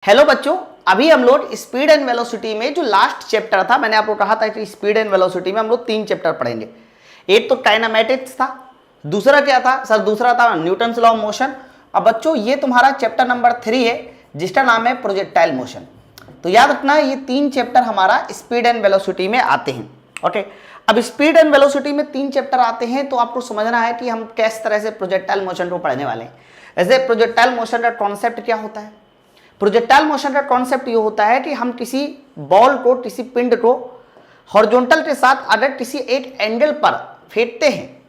Hello बच्चों, अभी हम लोग स्पीड एंड वेलोसिटी में जो लास्ट चैप्टर था, मैंने आपको कहा था कि स्पीड एंड वेलोसिटी में हम लोग 3 चैप्टर पढ़ेंगे। एक तो काइनेमैटिक्स था, दूसरा क्या था सर? दूसरा था न्यूटन्स लॉ ऑफ मोशन। अब बच्चों ये तुम्हारा चैप्टर नंबर 3 है जिसका नाम है प्रोजेक्टाइल मोशन। तो याद रखना ये 3 चैप्टर हमारा स्पीड एंड वेलोसिटी में आते हैं। ओके, अब स्पीड एंड वेलोसिटी में 3 चैप्टर आते हैं तो आपको समझना है कि हम किस तरह से प्रोजेक्टाइल मोशन को पढ़ने वाले हैं। ऐसे प्रोजेक्टाइल मोशन का कॉन्सेप्ट क्या होता है? प्रोजेक्टाइल मोशन का कॉन्सेप्ट ये होता है कि हम किसी बॉल को, किसी पिंड को हॉरिजॉन्टल के साथ अगर किसी एक एंगल पर फेंकते हैं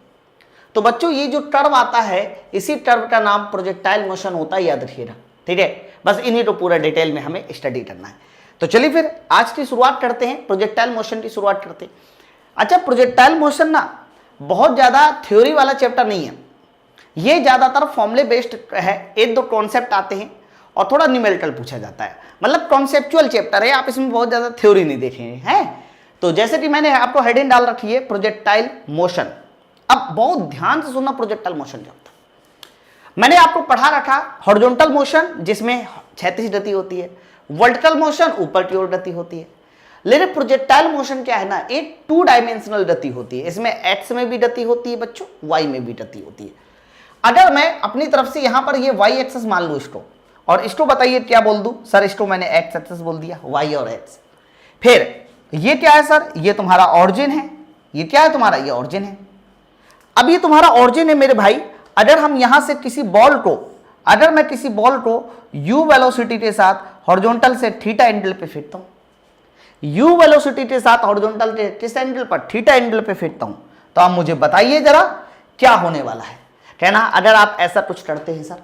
तो बच्चों ये जो कर्व आता है, इसी कर्व का नाम प्रोजेक्टाइल मोशन होता है, याद रखिएगा। ठीक है, बस इन्हीं को पूरा डिटेल में हमें स्टडी करना है। तो चलिए फिर आज की शुरुआत करते हैं, प्रोजेक्टाइल मोशन की शुरुआत करते हैं। अच्छा, प्रोजेक्टाइल मोशन ना बहुत ज़्यादा थ्योरी वाला चैप्टर नहीं है, ये ज़्यादातर फॉर्मूले बेस्ड है। एक दो कॉन्सेप्ट आते हैं और थोड़ा न्यूमेरिकल पूछा जाता है, मतलब कॉन्सेप्चुअल चैप्टर है। आप इसमें बहुत ज़्यादा थ्योरी नहीं देखेंगे हैं। तो जैसे कि मैंने आपको हेडिंग डाल रखी है प्रोजेक्टाइल मोशन। अब बहुत ध्यान से सुनना, प्रोजेक्टाइल मोशन क्या होता है। मैंने आपको पढ़ा रखा हॉरिजॉन्टल मोशन जिसमें क्षैतिज गति होती है, वर्टिकल मोशन ऊपर की ओर गति होती है। लेकिन प्रोजेक्टाइल मोशन क्या है ना, एक 2 डायमेंशनल गति होती है। इसमें एक्स में भी गति होती है बच्चों, वाई में भी गति होती है। अगर मैं अपनी तरफ से यहां पर ये वाई एक्सेस मान लूँ इसको, और इसको बताइए क्या बोल दूं सर? इसको मैंने एक्स एक्सेस बोल दिया, वाई और एक्स। फिर ये क्या है सर? ये तुम्हारा ऑरिजिन है। ये क्या है तुम्हारा? ये ऑरिजिन है। अब ये तुम्हारा ऑरिजिन है मेरे भाई। अगर हम यहां से किसी बॉल को, अगर मैं किसी बॉल को u वेलोसिटी के साथ हॉरिजॉन्टल से थीटा एंगल पे फेंकता हूं, u वेलोसिटी के साथ हॉरिजॉन्टल के किस एंगल पर? थीटा एंगल पे फेंकता हूं, तो आप मुझे बताइए जरा क्या होने वाला है। कहना अगर आप ऐसा कुछ करते हैं सर,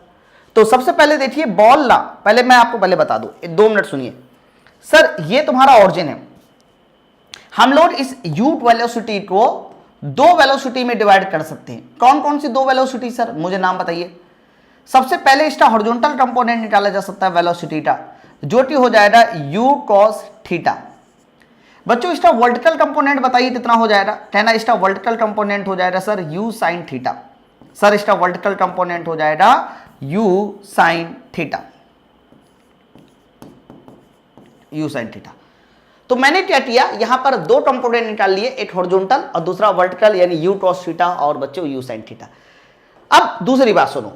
तो सबसे पहले देखिए बॉल ला, पहले मैं आपको पहले बता दूं, 2 मिनट सुनिए सर। ये तुम्हारा ऑरिजिन है। हम लोग इस u वेलोसिटी को 2 वेलोसिटी में डिवाइड कर सकते हैं। कौन कौन सी 2 वेलोसिटी सर? मुझे नाम बताइए। सबसे पहले इसका हॉरिजॉन्टल कंपोनेंट निकाला जा सकता है वेलोसिटी का, जो कि हो जाएगा u cos थीटा। बच्चों इसका वर्टिकल कंपोनेंट बताइए कितना हो जाएगा? कहना इसका वर्टिकल कंपोनेंट हो जाएगा sir u sin theta. Sir इसका वर्टिकल कंपोनेंट हो जाएगा u sin theta, u sin theta. तो मैंने क्या किया, यहां पर 2 कंपोनेंट निकाल लिए, एक हॉरिजॉन्टल और दूसरा वर्टिकल, यानी u cos थीटा और बच्चों u sin थीटा। अब दूसरी बात सुनो,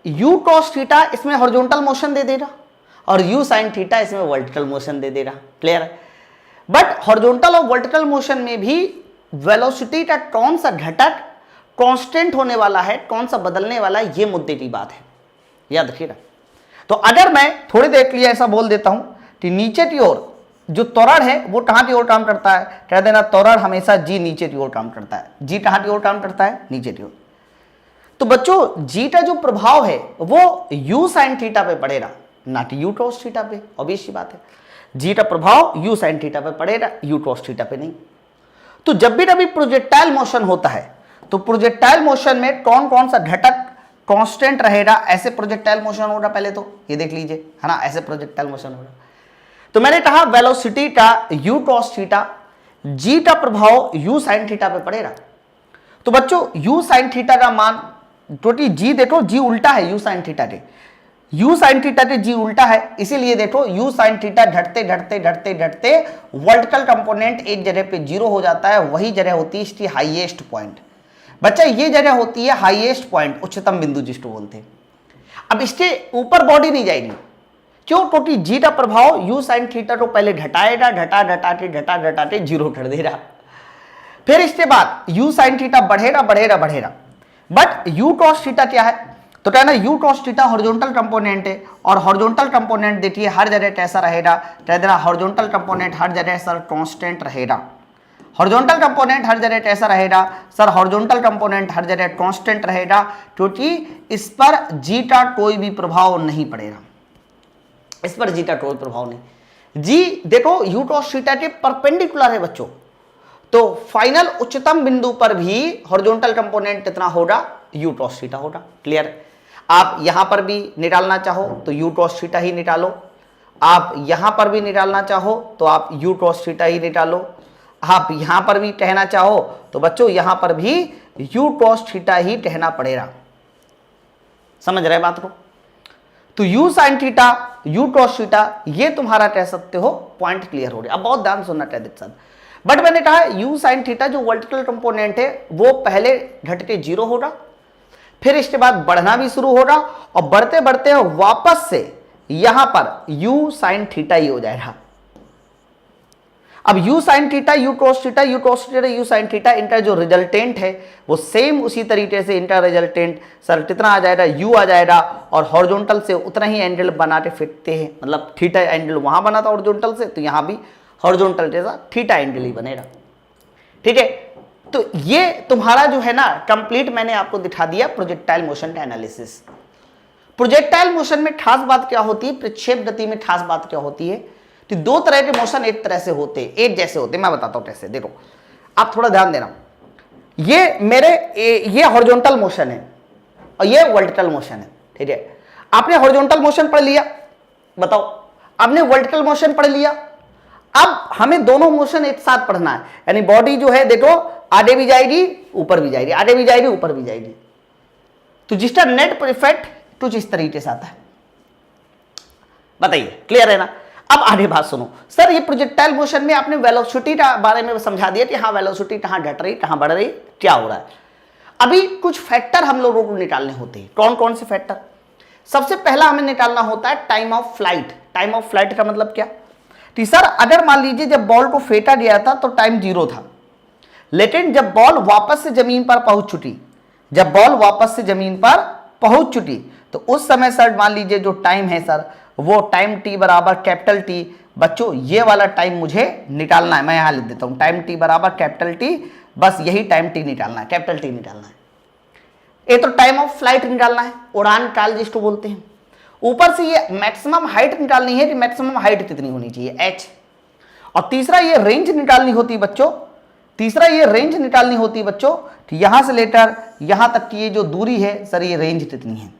u cos थीटा इसमें हॉरिजॉन्टल मोशन दे देगा और u sin थीटा इसमें वर्टिकल मोशन दे देगा। क्लियर है? बट हॉरिजॉन्टल और वर्टिकल मोशन में भी वेलोसिटी का कौन सा घटक कांस्टेंट होने वाला है, कौन सा बदलने वाला है, ये मुद्दे की बात है, याद रखिएगा। तो अगर मैं थोड़ी देर के लिए ऐसा बोल देता हूं कि नीचे की ओर जो त्वरण है वो कहां की ओर काम करता है, कह देना त्वरण हमेशा जी नीचे की ओर काम करता है। जी कहां की ओर काम करता है? नीचे की ओर। तो बच्चों जी का जो प्रभाव है वो u sin थीटा पे पड़ेगा, ना कि u cos थीटा पे। ऑब्वियस सी बात है, जी का प्रभाव u sin थीटा पे पड़ेगा, u cos थीटा पे नहीं। तो जब भी कभी प्रोजेक्टाइल मोशन होता है तो प्रोजेक्टाइल मोशन में कौन कौन सा घटक कांस्टेंट रहेगा? ऐसे प्रोजेक्टाइल मोशन होगा, पहले तो ये देख लीजिए, है ना, ऐसे प्रोजेक्टाइल मोशन होगा। तो मैंने कहा वेलोसिटी का u cos थीटा, g का प्रभाव u sin थीटा पे पड़ेगा। तो बच्चों u sin थीटा का मान, क्योंकि g देखो g उल्टा है u sin थीटा के, u sin थीटा के g उल्टा है, इसीलिए देखो u sin थीटा घटते घटते घटते घटते वर्टिकल कंपोनेंट एक जगह पे 0 हो जाता है। वही जगह होती है इसकी हाईएस्ट पॉइंट। बच्चा ये जगह होती है हाईएस्ट पॉइंट, उच्चतम बिंदु जिसको बोलते हैं। अब इसके ऊपर बॉडी नहीं जाएगी, क्यों? क्योंकि जी का प्रभाव u sin थीटा को पहले घटाएगा, घटाते 0 कर देगा। फिर इसके बाद u sin थीटा बढ़ेगा बढ़ेगा बढ़ेगा। बट u cos थीटा क्या है? तो कहना u cos theta horizontal component है, और हॉरिजॉन्टल कंपोनेंट देखिए हर जगह कैसा रहेगा, कह देना हॉरिजॉन्टल कंपोनेंट हर जगह सर कांस्टेंट रहेगा। हॉरिजॉन्टल कंपोनेंट हर जगह कैसा रहेगा सर? हॉरिजॉन्टल कंपोनेंट हर जगह कांस्टेंट रहेगा, क्योंकि इस पर जी का कोई भी प्रभाव नहीं पड़ेगा। इस पर जी का कोई प्रभाव नहीं। जी देखो u cos थीटा के परपेंडिकुलर है बच्चों, तो फाइनल उच्चतम बिंदु पर भी हॉरिजॉन्टल कंपोनेंट कितना होगा? u cos थीटा होगा। क्लियर? आप यहां पर भी निकालना चाहो तो u cos थीटा ही निकालो, आप यहां पर भी निकालना चाहो तो आप u cos थीटा ही निकालो, आप यहां पर भी कहना चाहो तो बच्चों यहां पर भी u cos थीटा ही कहना पड़ेगा। समझ रहे बात को? तो u sin theta u cos theta ये तुम्हारा कह सकते हो पॉइंट क्लियर हो रहा है। अब बहुत ध्यान सुनना ट्रेडिक सर, बट मैंने कहा u sin थीटा जो वर्टिकल कंपोनेंट है वो पहले घट के 0 होगा, फिर इसके बाद बढ़ना भी शुरू होगा और बढ़ते बढ़ते वापस से यहां पर u sin थीटा ही हो जाएगा। अब u sin theta u cos theta u cos theta u sin theta इनका जो रिजल्टेंट है वो सेम उसी तरीके से इनका रिजल्टेंट सर कितना आ जाएगा, u आ जाएगा और हॉरिजॉन्टल से उतना ही एंगल बना के फिरते हैं, मतलब थीटा एंगल वहां बना था हॉरिजॉन्टल से, तो यहां भी हॉरिजॉन्टल जैसा थीटा एंगल ही बनेगा। ठीक है, तो ये तुम्हारा जो है ना कंप्लीट मैंने आपको दिखा दिया प्रोजेक्टाइल मोशन का एनालिसिस। प्रोजेक्टाइल मोशन में खास बात क्या होती है, प्रक्षेप गति में खास बात क्या होती है कि दो तरह के मोशन एक तरह से होते हैं, एक जैसे होते हैं। मैं बताता हूं कैसे, देखो आप थोड़ा ध्यान देना। ये मेरे ये हॉरिजॉन्टल मोशन है और ये वर्टिकल मोशन है। ठीक है, आपने हॉरिजॉन्टल मोशन पढ़ लिया, बताओ आपने वर्टिकल मोशन पढ़ लिया, अब हमें दोनों मोशन एक साथ पढ़ना है। यानी बॉडी जो है देखो आगे भी जाएगी ऊपर भी जाएगी, आगे भी जाएगी ऊपर भी जाएगी, तो जिसका नेट इफेक्ट कुछ इस तरीके से आता है। बताइए क्लियर है ना। अब आगे बात सुनो सर, ये प्रोजेक्टाइल मोशन में आपने वेलोसिटी का बारे में समझा दिया कि हाँ वेलोसिटी कहाँ घट रही कहाँ बढ़ रही क्या हो रहा है। अभी कुछ फैक्टर हम लोगों को निकालने होते हैं। कौन कौन से फैक्टर? सबसे पहला हमें निकालना होता है time of flight. Time of flight का मतलब क्या कि सर अगर मान लीजिए जब बॉल को फेंका गया था तो टाइम 0 था, लेकिन जब बॉल वापस से जमीन पर पहुंच चुकी, जब बॉल वापस से जमीन पर पहुंच चुकी तो उस समय सर मान लीजिए जो टाइम है सर वो टाइम t बराबर कैपिटल T। बच्चों ये वाला टाइम मुझे निकालना है, मैं यहां लिख देता हूं टाइम t बराबर कैपिटल T, बस यही टाइम t निकालना है, कैपिटल T निकालना है। ये तो टाइम ऑफ फ्लाइट निकालना है, उड़ान काल जिसको बोलते हैं। ऊपर से ये मैक्सिमम हाइट निकालनी है कि मैक्सिमम हाइट कितनी होनी चाहिए h, और तीसरा ये रेंज निकालनी होती है बच्चों, तीसरा ये रेंज निकालनी होती है बच्चों कि यहां से लेकर यहां तक की ये जो दूरी है सर ये रेंज कितनी है।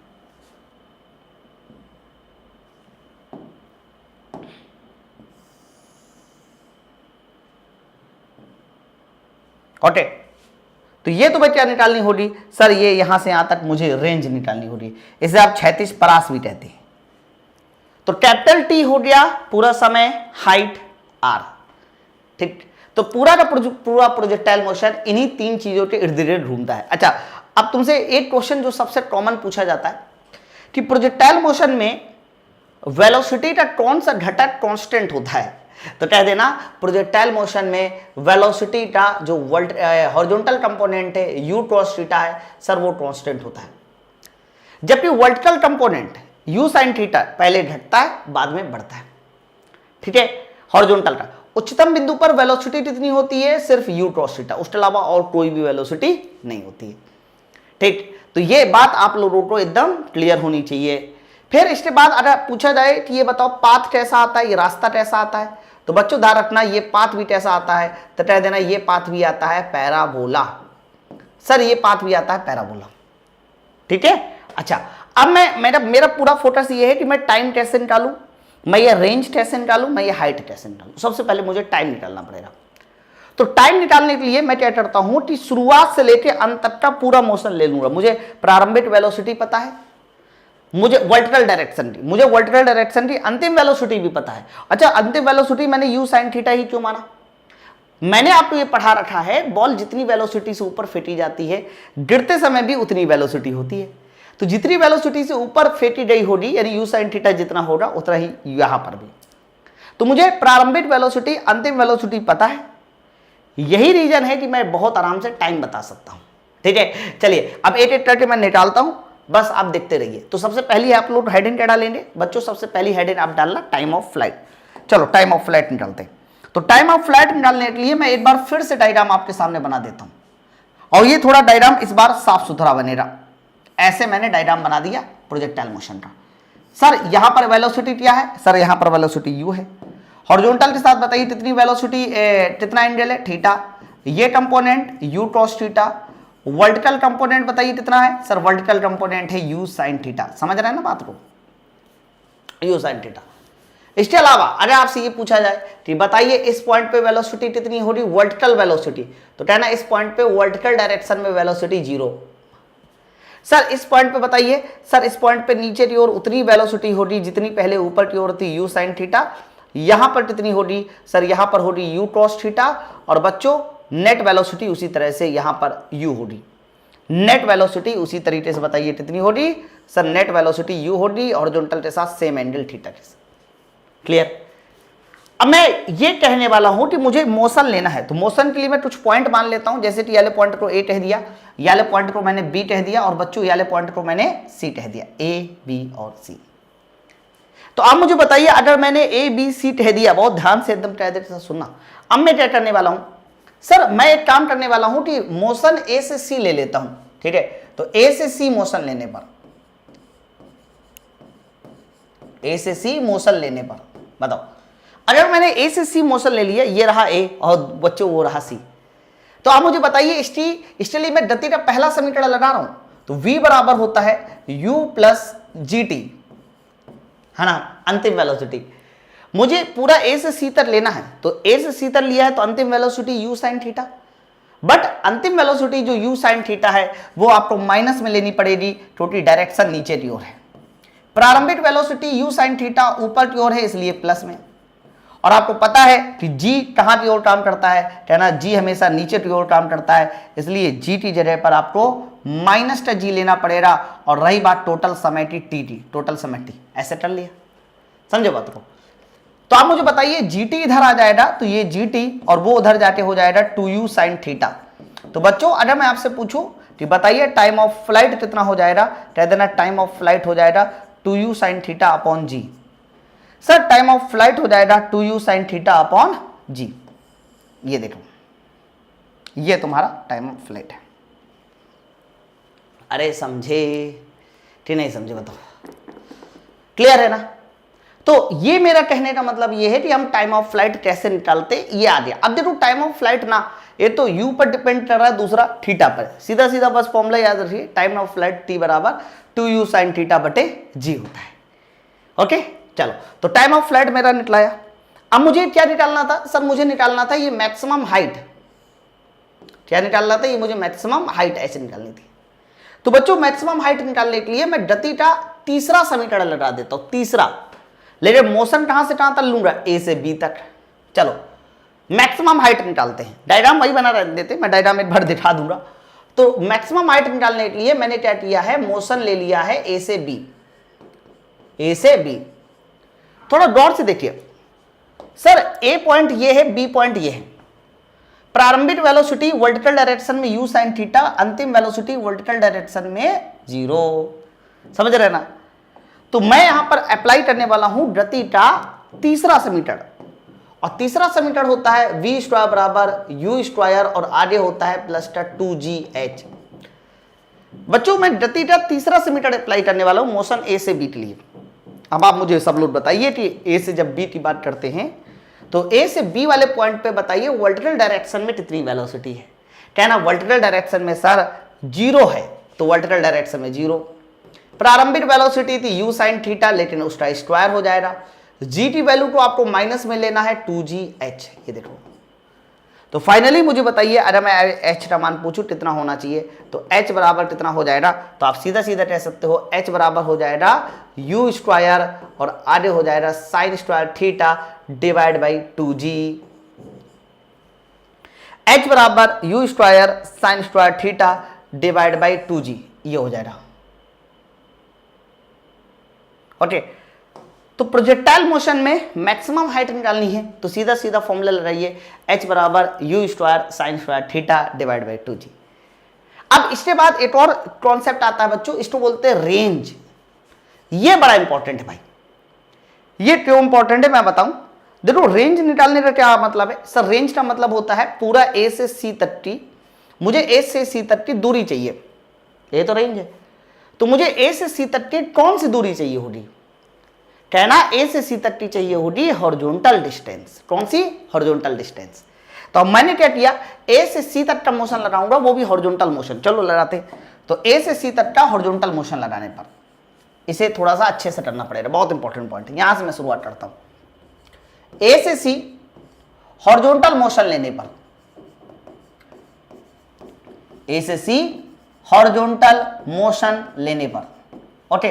ओके, तो ये तो क्या निकालनी होगी सर, ये यहां से यहां तक मुझे रेंज निकालनी होगी, इसे आप 36 परास भी कहते हैं। तो कैपिटल टी हो गया पूरा समय, हाइट आर। ठीक, तो पूरा का पूरा प्रोजेक्टाइल मोशन इन्हीं तीन चीजों के इर्द गिर्द घूमता है। अच्छा, अब तुमसे एक क्वेश्चन जो सबसे कॉमन पूछा जाता है कि प्रोजेक्टाइल मोशन में वेलोसिटी का कौन सा घटक कांस्टेंट होता है, तो कह देना प्रोजेक्टाइल मोशन में वेलोसिटी का जो हॉरिजॉन्टल कंपोनेंट है u cos थीटा है सर वो कांस्टेंट होता है, जबकि vertical component u sin theta पहले घटता है बाद में बढ़ता है। ठीक है, हॉरिजॉन्टल का उच्चतम बिंदु पर वेलोसिटी कितनी होती है, सिर्फ u cos थीटा, उसके अलावा और कोई भी वेलोसिटी नहीं होती है। ठीक, तो ये बात आप लोगों को एकदम क्लियर होनी चाहिए। फिर इसके बाद अगर पूछा जाए कि ये बताओ पाथ कैसा आता है, ये रास्ता कैसा आता है, तो बच्चों ध्यान रखना ये पाथ भी कैसा आता है, तो कह देना ये पाथ भी आता है पैराबोला। सर ये पाथ भी आता है पैराबोला। ठीक है, अच्छा अब मेरा पूरा फोकस ये है कि मैं टाइम कैसे निकालूं, मैं ये रेंज कैसे निकालूं, मैं ये हाइट कैसे निकालूं। सबसे पहले मुझे टाइम निकालना पड़ेगा। तो टाइम निकालने के लिए मैं क्या करता हूं कि शुरुआत से लेकर अंत तक का पूरा मोशन ले लूंगा। मुझे प्रारंभिक वेलोसिटी पता है, मुझे वर्टिकल डायरेक्शन की अंतिम वेलोसिटी भी पता है। अच्छा, अंतिम वेलोसिटी मैंने u sin थीटा ही क्यों माना, मैंने आपको ये पढ़ा रखा है बॉल जितनी वेलोसिटी से ऊपर फेंकी जाती है गिरते समय भी उतनी वेलोसिटी होती है। तो जितनी वेलोसिटी से ऊपर फेंकी गई होगी यानी u sin थीटा जितना होगा उतना ही यहां पर भी। तो मुझे प्रारंभिक वेलोसिटी अंतिम वेलोसिटी पता है, यही रीजन है कि मैं बहुत आराम से टाइम बता सकता हूं। ठीक है, चलिए अब एक एक करके मैं निकालता हूं, बस आप देखते रहिए। तो सबसे पहली आप लोग हेडिंग क्या डालेंगे बच्चों, सबसे पहली हेडिंग आप डालना टाइम ऑफ फ्लाइट। चलो टाइम ऑफ फ्लाइट निकालते हैं। तो टाइम ऑफ फ्लाइट निकालने के लिए मैं एक बार फिर से डायग्राम आपके सामने बना देता हूं, और ये थोड़ा डायग्राम इस बार साफ सुथरा बनेगा। ऐसे मैंने डायग्राम बना दिया प्रोजेक्टाइल मोशन का। सर यहां पर वेलोसिटी क्या है, सर यहां पर वेलोसिटी u है। हॉरिजॉन्टल के साथ बताइए कितनी वेलोसिटी, कितना एंगल है थीटा, ये component u cos theta. Vertical component बताइए कितना है, सर वर्टिकल कंपोनेंट है u sin थीटा। समझ रहे हैं ना बात को, u sin थीटा। इसके अलावा अगर आपसे ये पूछा जाए कि बताइए इस पॉइंट पे वेलोसिटी कितनी होगी, वर्टिकल वेलोसिटी, तो कहना इस पॉइंट पे वर्टिकल डायरेक्शन में वेलोसिटी 0। सर इस पॉइंट पे बताइए, सर इस पॉइंट पे नीचे की ओर उतनी वेलोसिटी होगी जितनी पहले ऊपर की ओर थी u sin थीटा, यहां पर कितनी होगी सर, यहां पर होगी u cos थीटा, और बच्चों नेट वेलोसिटी उसी तरह से यहां पर u होगी, नेट वेलोसिटी उसी तरीके से बताइए कितनी होगी सर, नेट वेलोसिटी u होगी हॉरिजॉन्टल के साथ सेम एंगल थीटा के साथ। क्लियर। अब मैं ये कहने वाला हूं कि मुझे मोशन लेना है, तो मोशन के लिए मैं कुछ पॉइंट मान लेता हूं, जैसे कि ये वाले पॉइंट को ए कह दिया, ये वाले पॉइंट को मैंने बी कह दिया, और बच्चों ये वाले पॉइंट को मैंने सी कह दिया, ए बी और सी। तो अब मुझे बताइए अगर मैंने ए बी सी कह दिया, बहुत ध्यान से एकदम कह देते सुनना, अब मैं क्या करने वाला हूं सर, मैं एक काम करने वाला हूं कि मोशन ए से सी ले लेता हूं, ठीक है। तो ए से सी मोशन लेने पर, ए से सी मोशन लेने पर बताओ, अगर मैंने ए से सी मोशन ले लिया, ये रहा ए और बच्चों वो रहा सी, तो आप मुझे बताइए इसके लिए मैं गति का पहला समीकरण लगा रहा हूं, तो v बराबर होता है u प्लस जी टी, है ना, अंतिम वेलोसिटी। मुझे पूरा ए से सी तक लेना है, तो ए से सी तक लिया है तो अंतिम velocity u sin theta, but अंतिम वेलोसिटी जो u sin थीटा है वो आपको माइनस में लेनी पड़ेगी क्योंकि डायरेक्शन नीचे की ओर है। प्रारंभिक वेलोसिटी u sin थीटा ऊपर की ओर है इसलिए प्लस में, और आपको पता है कि g कहां की ओर काम करता है, कहना g हमेशा नीचे की ओर काम करता है, इसलिए g की जगह पर आपको माइनस का g लेना पड़ेगा। और रही बात टोटल समय की टी, टोटल समय टी, ऐसे कर लिया, समझो बात को। तो आप मुझे बताइए gt इधर आ जाएगा तो ये gt और वो उधर जाके हो जाएगा 2u sin थीटा। तो बच्चों अगर मैं आपसे पूछूं कि बताइए टाइम ऑफ फ्लाइट कितना हो जाएगा, कह देना टाइम ऑफ फ्लाइट हो जाएगा 2u sin theta upon g. Sir time of flight हो जाएगा 2u sin थीटा अपॉन जी, ये देखो ये तुम्हारा टाइम ऑफ फ्लाइट है। अरे समझे कि नहीं समझे बताओ, क्लियर है ना। तो ये मेरा कहने का मतलब ये है कि हम टाइम ऑफ फ्लाइट कैसे निकालते, ये आ गया। अब देखो टाइम ऑफ फ्लाइट ना, ये तो u पर डिपेंड कर रहा है, दूसरा थीटा पर, सीधा सीधा बस फॉर्मूला याद रखिए, टाइम ऑफ फ्लाइट t बराबर 2u sin थीटा बटे g होता है। ओके चलो, तो टाइम ऑफ फ्लाइट मेरा निकलाया। अब मुझे क्या निकालना था सर, मुझे निकालना था ये मैक्सिमम हाइट, क्या निकालना था, ये मुझे मैक्सिमम हाइट ऐसे निकालनी थी। तो बच्चों मैक्सिमम हाइट निकालने के लिए मैं गति का तीसरा समीकरण लगा देता हूं, तीसरा, लेकिन मोशन कहां से कहां तक लूंगा, ए से बी तक। चलो मैक्सिमम हाइट निकालते हैं, डायग्राम वही बना देते, मैं डायग्राम एक बार दिखा दूंगा। तो मैक्सिमम हाइट निकालने के लिए मैंने क्या किया है, मोशन ले लिया है ए से बी, ए से बी। थोड़ा गौर से देखिए सर, ए पॉइंट ये है, बी पॉइंट ये है। प्रारंभिक वेलोसिटी वर्टिकल डायरेक्शन में u sin थीटा, अंतिम वेलोसिटी वर्टिकल डायरेक्शन में 0, समझ रहे ना। तो मैं यहां पर अप्लाई करने वाला हूं गति का तीसरा समीकरण, और तीसरा समीकरण होता है v स्क्वायर बराबर u स्क्वायर और आगे होता है प्लस का 2gh। बच्चों मैं गति का तीसरा समीकरण अप्लाई करने वाला हूं मोशन ए से बी के लिए। अब आप मुझे सब लोग बताइए कि ए से जब बी की बात करते हैं तो ए से बी वाले पॉइंट पे बताइए वर्टिकल डायरेक्शन में कितनी वेलोसिटी है। कहना वर्टिकल डायरेक्शन में सर 0 है, तो वर्टिकल डायरेक्शन में 0। प्रारंभिक वेलोसिटी थी u sin थीटा, लेकिन उसका स्क्वायर हो जाएगा। g की वैल्यू को आपको माइनस में लेना है 2gh, ये देखो। तो फाइनली मुझे बताइए अगर मैं h का मान पूछूं कितना होना चाहिए, तो h बराबर कितना हो जाएगा, तो आप सीधा सीधा कह सकते हो h बराबर हो जाएगा u स्क्वायर और आगे हो जाएगा sign square theta divide by 2g। h बराबर u square sine square theta divide by 2g, ये हो जाएगा। ओके, तो प्रोजेक्टाइल मोशन में मैक्सिमम हाइट निकालनी है, तो सीधा सीधा फॉर्मूला लगाइए h बराबर u square sine square theta divide by 2g। अब इसके बाद एक और कॉन्सेप्ट आता है बच्चों, इसको बोलते हैं रेंज। ये बड़ा इंपॉर्टेंट है भाई, ये क्यों इंपॉर्टेंट है मैं बताऊं। देखो रेंज निकालने का क्या मतलब है सर, रेंज का मतलब होता है पूरा ए से सी तक की, मुझे ए से सी तक की दूरी चाहिए, ये तो रेंज है। तो मुझे ए से सी तक की कौन सी दूरी चाहिए होगी, कहना ए से सी तक की चाहिए होगी हॉरिजॉन्टल डिस्टेंस। कौन सी, हॉरिजॉन्टल डिस्टेंस। तो अब मैंने क्या किया, ए से सी तक का मोशन लगाऊंगा, वो भी हॉरिजॉन्टल मोशन। चलो लगाते। तो ए से सी तक का हॉरिजॉन्टल मोशन लगाने पर इसे थोड़ा सा अच्छे से करना पड़ेगा, बहुत इंपॉर्टेंट पॉइंट है, यहां से मैं शुरुआत करता हूं। ए से सी हॉरिजॉन्टल मोशन लेने पर, ए से सी हॉरिजॉन्टल मोशन लेने पर। ओके,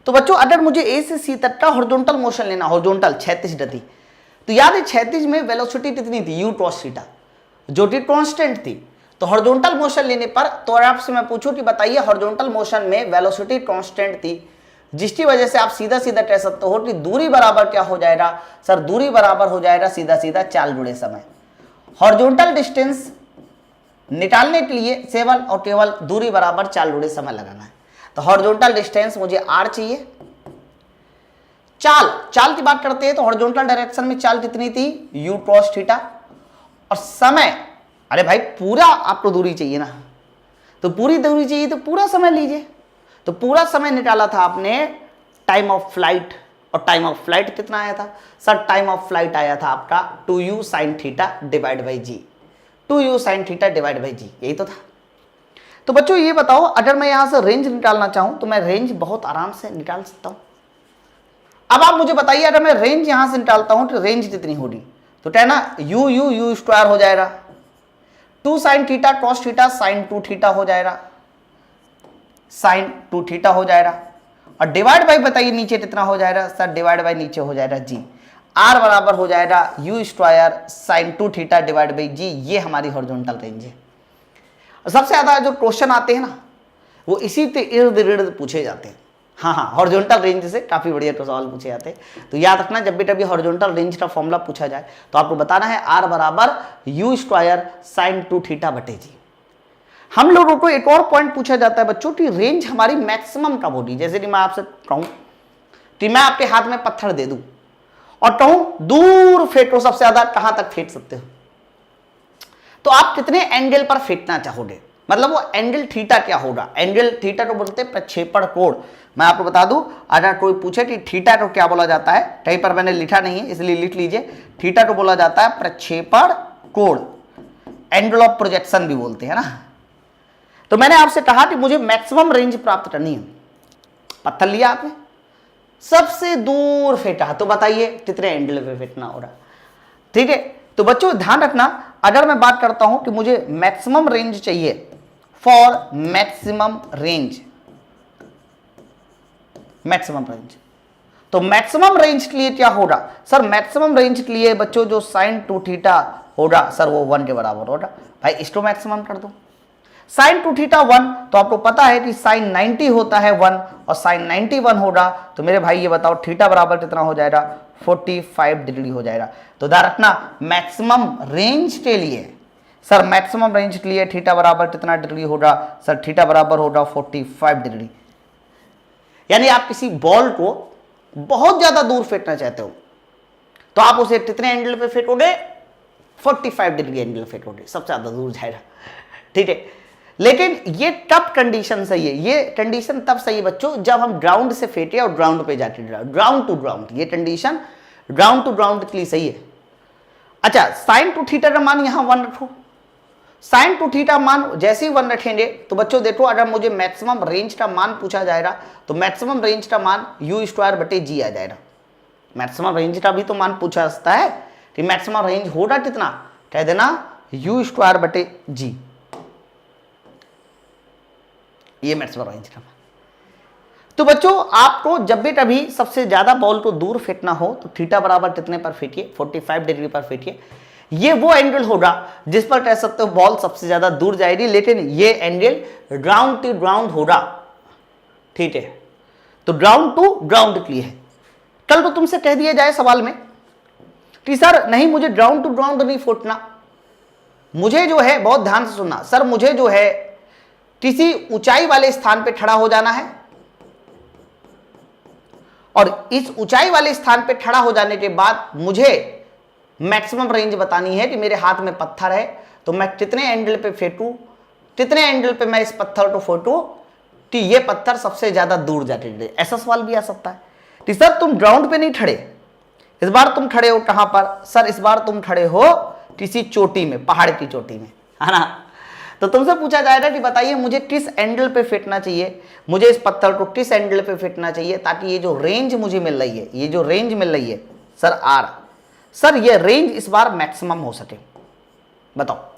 तो बच्चों अगर मुझे ए से सी तक का हॉरिजॉन्टल मोशन लेना, हॉरिजॉन्टल 36 गति, तो याद है 36 में वेलोसिटी कितनी थी, u क्रॉस थीटा, जो कि कांस्टेंट थी। तो हॉरिजॉन्टल मोशन लेने पर तो आपसे मैं पूछूं कि बताइए हॉरिजॉन्टल मोशन में वेलोसिटी कांस्टेंट थी, जिसकी वजह से आप सीधा सीधा कह सकते हो कि दूरी बराबर क्या हो जाएगा सर, दूरी बराबर हो जाएगा सीधा सीधा चाल जुड़े समय। हॉरिजॉन्टल डिस्टेंस निकालने के लिए केवल और केवल दूरी बराबर चाल जुड़े समय लगाना है। तो हॉरिजॉन्टल डिस्टेंस मुझे r चाहिए। चाल की बात करते हैं तो हॉरिजॉन्टल डायरेक्शन में चाल कितनी थी, u क्रॉस थीटा, और समय, अरे भाई पूरा आपको दूरी चाहिए ना, तो पूरी दूरी चाहिए तो पूरा समय लीजिए। तो पूरा समय निकाला था आपने टाइम ऑफ फ्लाइट, और टाइम ऑफ फ्लाइट कितना आया था सर, टाइम ऑफ फ्लाइट आया था आपका 2u sin theta divide by g, 2u sin theta divide by g, यही तो था। तो बच्चों ये बताओ अगर मैं यहां से रेंज निकालना चाहूं तो मैं रेंज बहुत आराम से निकाल सकता हूं। अब आप मुझे बताइए अगर मैं रेंज यहां से निकालता हूं तो रेंज कितनी होगी, तो क्या ना u स्क्वायर हो जाएगा, 2 sin theta cos theta sin 2 theta हो जाएगा, sin 2 थीटा हो जाएगा, और डिवाइड बाई बताइए नीचे कितना हो जाएगा सर, डिवाइड बाई नीचे हो जाएगा जी, r बराबर हो जाएगा u square sin 2 theta divide by g. ये हमारी हॉरिजॉन्टल रेंज है। सबसे ज्यादा जो क्वेश्चन आते हैं ना वो इसी के इर्द गिर्द पूछे जाते हैं। हाँ, हॉरिजॉन्टल रेंज से काफी बढ़िया सवाल पूछे जाते हैं। तो याद रखना जब भी कभी हॉरिजॉन्टल रेंज का फॉर्मूला पूछा जाए तो आपको बताना है r बराबर u स्क्वायर sin 2 थीटा बटे जी। हम लोगों को एक और पॉइंट पूछा जाता है बच्चों की रेंज हमारी मैक्सिमम कब होगी। जैसे कि मैं आपसे कहूं कि मैं आपके हाथ में पत्थर दे दूं और कहूं दूर फेंको, सबसे ज्यादा कहां तक फेंक सकते हो, तो आप कितने एंगल पर फेंकना चाहोगे, मतलब वो एंगल थीटा क्या होगा। एंगल थीटा को बोलते हैं प्रक्षेपण कोण। मैं आपको बता दूं अगर कोई पूछे कि थीटा को क्या बोला जाता है, कहीं पर मैंने लिखा नहीं है इसलिए लिख लीजिए, थीटा को बोला जाता है प्रक्षेपण कोण, एंगल ऑफ प्रोजेक्शन भी बोलते हैं ना। तो मैंने आपसे कहा कि मुझे मैक्सिमम रेंज प्राप्त करनी है, पत्थर लिया आपने सबसे दूर फेंका, तो बताइए कितने एंगल पे फेंकना हो रहा, ठीक है। तो बच्चों ध्यान रखना अगर मैं बात करता हूं कि मुझे मैक्सिमम रेंज चाहिए, for maximum range, maximum range, तो मैक्सिमम रेंज के लिए क्या होगा सर, मैक्सिमम रेंज के लिए बच्चों जो sin 2 थीटा होगा सर वो 1 के बराबर होगा। भाई इसको मैक्सिमम कर दो, sin 2 थीटा 1, तो आपको पता है कि sin 90 होता है 1 और sin 90 1 होगा, तो मेरे भाई ये बताओ थीटा बराबर कितना हो जाएगा, 45 डिग्री हो जाएगा। तो ध्यान रखना मैक्सिमम रेंज के लिए सर, मैक्सिमम रेंज के लिए थीटा बराबर कितना डिग्री होगा सर, थीटा बराबर होगा 45 डिग्री। यानी आप किसी बॉल को बहुत ज्यादा दूर फेंकना चाहते हो तो आप उसे कितने एंगल पे फेंकोगे, 45 डिग्री एंगल फेंकोगे, सबसे ज्यादा दूर जाएगा, ठीक है। लेकिन ये तब कंडीशन सही है, ये कंडीशन तब सही है बच्चों जब हम ग्राउंड से फेंके और ग्राउंड पे जाके ग्राउंड टू ग्राउंड, ये कंडीशन ग्राउंड टू ग्राउंड के लिए सही है। अच्छा sin 2 थीटा का मान यहां 1 रखो, sin 2 थीटा मान जैसे ही 1 रखेंगे तो बच्चों देखो अगर मुझे मैक्सिमम रेंज का मान पूछा जाएगा तो मैक्सिमम रेंज का मान u स्क्वायर बटे जी आ जाएगा। मैक्सिमम रेंज का भी तो मान पूछा जाता है कि मैक्सिमम रेंज होगा कितना, कह देना u स्क्वायर बटे जी, ये मैक्सिमम रेंज का। तो बच्चों आपको जब भी कभी सबसे ज्यादा बॉल को दूर फेंकना हो तो थीटा बराबर कितने पर फेंकिए, 45 डिग्री पर फेंकिए। ये वो एंगल होगा जिस पर कह सकते हो बॉल सबसे ज्यादा दूर जाएगी, लेकिन ये एंगल ग्राउंड टू ग्राउंड होगा, ठीक है। तो ग्राउंड टू ग्राउंड के लिए है। कल तो तुमसे कह दिया जाए सवाल में कि सर नहीं मुझे ग्राउंड टू ग्राउंड नहीं फेंकना, मुझे जो है बहुत ध्यान से सुनना सर, मुझे जो है किसी ऊंचाई वाले स्थान पे खड़ा हो जाना है और इस ऊंचाई वाले स्थान पे खड़ा हो जाने के बाद मुझे मैक्सिमम रेंज बतानी है कि मेरे हाथ में पत्थर है तो मैं कितने एंगल पे फेंकूं, कितने एंगल पे मैं इस पत्थर को फेंकूं कि ये पत्थर सबसे ज्यादा दूर जाके। ऐसा सवाल भी आ सकता है कि सर तुम ग्राउंड पे नहीं खड़े, इस बार तुम खड़े हो कहां पर सर, इस बार तुम खड़े हो किसी चोटी में, पहाड़ की चोटी में, है ना। तो तुमसे पूछा जाएगा कि बताइए मुझे किस एंगल पे फेंकना चाहिए, मुझे इस पत्थर को किस एंगल पे फेंकना चाहिए ताकि ये जो रेंज मुझे मिल रही है, ये जो रेंज मिल रही है सर आर, सर ये रेंज इस बार मैक्सिमम हो सके, बताओ।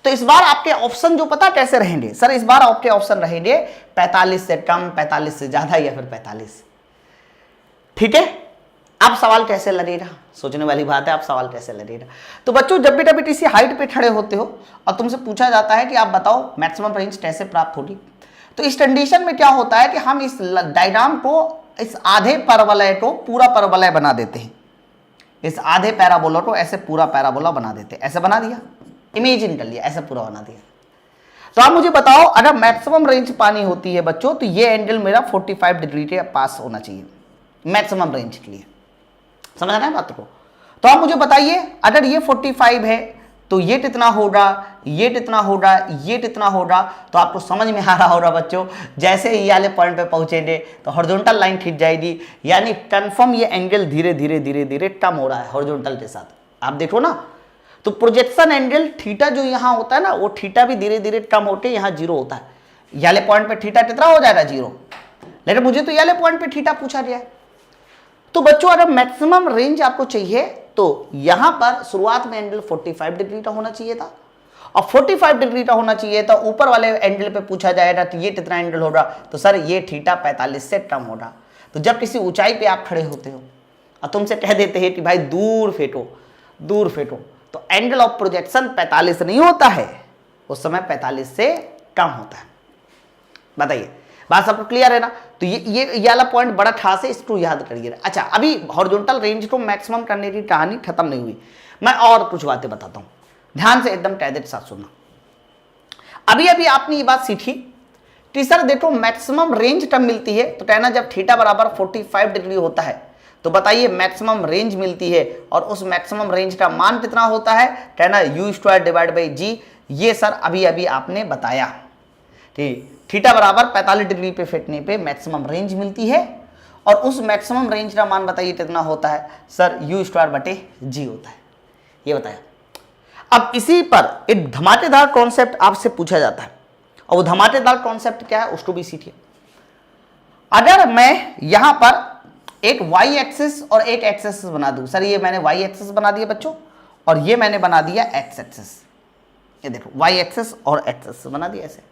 तो इस बार आपके ऑप्शन जो पता कैसे रहेंगे सर, इस बार आपके ऑप्शन रहेंगे 45 से कम, 45 से ज्यादा या फिर 45। ठीक है, आप सवाल कैसे लड़ेगा, सोचने वाली बात है, आप सवाल कैसे लड़ेगा। तो बच्चों जब भी कभी किसी हाइट पे खड़े होते हो और तुमसे पूछा जाता है कि आप बताओ मैक्सिमम रेंज कैसे प्राप्त होगी, तो इस कंडीशन में क्या होता है कि हम इस डायग्राम को, इस आधे परवलय को पूरा परवलय बना देते हैं, इस आधे पैराबोला को ऐसे पूरा पैराबोला बना देते हैं। ऐसे बना दिया, इमेजिन कर लिया, ऐसे पूरा बना दिया। तो आप मुझे बताओ अगर मैक्सिमम रेंज पानी होती है बच्चों, तो ये एंगल मेरा 45 डिग्री के पास होना चाहिए मैक्सिमम रेंज के लिए, समझ रहे हैं बात को। तो आप मुझे बताइए अगर ये 45 है तो ये कितना होगा, ये कितना होगा, ये कितना होगा। तो आपको समझ में आ रहा होगा बच्चों, जैसे ये वाले पॉइंट पे पहुंचेंगे तो हॉरिजॉन्टल लाइन खींच जाएगी, यानी कंफर्म ये एंगल धीरे धीरे धीरे धीरे कम हो रहा है हॉरिजॉन्टल के साथ। आप देखो ना, तो प्रोजेक्शन एंगल थीटा जो यहाँ होता है ना, वो थीटा भी धीरे धीरे कम होते यहाँ जीरो होता है। ये वाले पॉइंट पे थीटा कितना हो जाएगा, जीरो। लेकिन मुझे तो ये वाले पॉइंट पे थीटा पूछा गया है। तो बच्चों अगर मैक्सिमम रेंज आपको चाहिए तो यहां पर शुरुआत में एंगल 45 डिग्री का होना चाहिए था, और 45 डिग्री का होना चाहिए था। ऊपर वाले एंगल पे पूछा जाएगा कि ये कितना एंगल होगा, तो सर ये थीटा 45 से कम होगा। तो जब किसी ऊंचाई पे आप खड़े होते हो और तुमसे कह देते हैं कि भाई दूर फेंटो, दूर फेंटो, तो एंगल ऑफ प्रोजेक्शन 45 नहीं होता है, उस समय 45 से कम होता है। बताइए, बात सबको क्लियर है ना। तो ये वाला पॉइंट बड़ा खास है, इसको याद करिए। अच्छा, अभी हॉरिजॉन्टल रेंज को मैक्सिमम करने की कहानी खत्म नहीं हुई, मैं और कुछ बातें बताता हूं, ध्यान से एकदम कायदे के साथ सुनना। अभी अभी आपने ये बात सीखी कि सर देखो मैक्सिमम रेंज कब मिलती है, तो कहना जब थीटा बराबर 45 डिग्री होता है। तो बताइए मैक्सिमम रेंज मिलती है, और उस मैक्सिमम रेंज का मान कितना होता है, कहना u² डिवाइड बाई g। ये सर अभी अभी आपने बताया, ठीक। थीटा बराबर 45 डिग्री पे फेंकने पे मैक्सिमम रेंज मिलती है, और उस मैक्सिमम रेंज का मान बताइए कितना होता है, सर u² बटे g होता है। ये बताया। अब इसी पर एक धमाकेदार कॉन्सेप्ट आपसे पूछा जाता है, और वो धमाकेदार कॉन्सेप्ट क्या है उसको भी सीखिए। अगर मैं यहां पर एक y एक्सिस और एक x एक्सिस बना दूं, सर ये मैंने y एक्सिस बना दिया बच्चों, और ये मैंने बना दिया x एक्सिस। ये देखो y एक्सिस और x एक्सिस बना दिया ऐसे।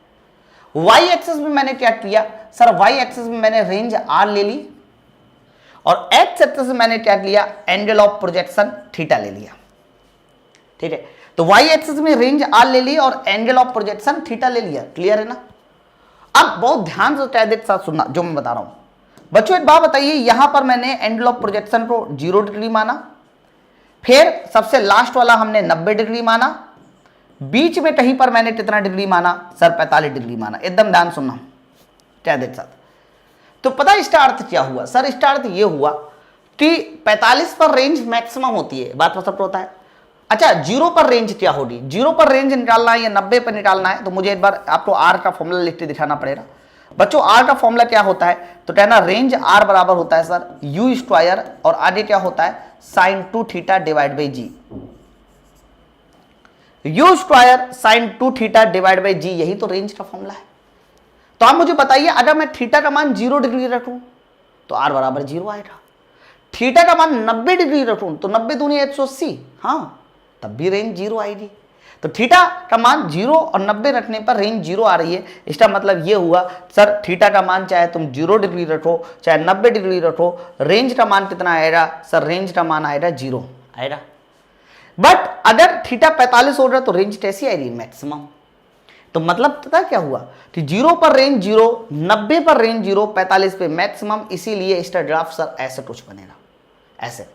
y एक्सिस में मैंने क्या किया, सर y एक्सिस में मैंने रेंज r ले ली, और x एक्सिस में मैंने क्या लिया, एंगल ऑफ प्रोजेक्शन थीटा ले लिया। ठीक है, तो y एक्सिस में रेंज r ले ली और एंगल ऑफ प्रोजेक्शन थीटा ले लिया। क्लियर है ना। अब बहुत ध्यान से कायदे के साथ सुनना जो मैं बता रहा हूं बच्चों। एक बात बताइए, यहां पर मैंने एंगल ऑफ प्रोजेक्शन को 0 डिग्री माना, फिर सबसे लास्ट वाला हमने 90 डिग्री माना, बीच में कहीं पर मैंने कितना डिग्री माना, सर 45 डिग्री माना। एकदम ध्यान सुनना कायदे के साथ। तो पता है इसका अर्थ क्या हुआ, सर इसका अर्थ ये हुआ कि 45 पर रेंज मैक्सिमम होती है, बात सबको होता है। अच्छा, 0 पर रेंज क्या होगी, 0 पर रेंज निकालना है या 90 पर निकालना है, तो मुझे एक बार आपको आर का फॉर्मूला लिख के दिखाना पड़ेगा बच्चों। आर का फॉर्मूला क्या होता है, तो कहना रेंज आर बराबर होता है सर u² और आगे क्या होता है sin 2 theta divide by g. u² sin 2 theta divide by g, यही तो रेंज का फॉर्मूला है। तो आप मुझे बताइए अगर मैं थीटा का मान 0 डिग्री रखूं तो आर बराबर 0 आएगा, थीटा का मान 90 डिग्री रखूं तो 90 दूनी 180, हाँ तब भी रेंज 0 आएगी। तो थीटा का मान 0 और 90 रखने पर रेंज 0 आ रही है। इसका मतलब ये हुआ सर थीटा का मान चाहे तुम 0 डिग्री रखो चाहे 90 डिग्री रखो, रेंज का मान कितना आएगा, सर रेंज का मान आएगा 0 आएगा। बट अगर थीटा 45 हो रहा तो रेंज कैसी आएगी, मैक्सिमम। तो मतलब पता क्या हुआ कि 0 पर रेंज 0, 90 पर रेंज 0, 45 पे मैक्सिमम। इसीलिए इसका ग्राफ सर ऐसे कुछ बनेगा, ऐसे।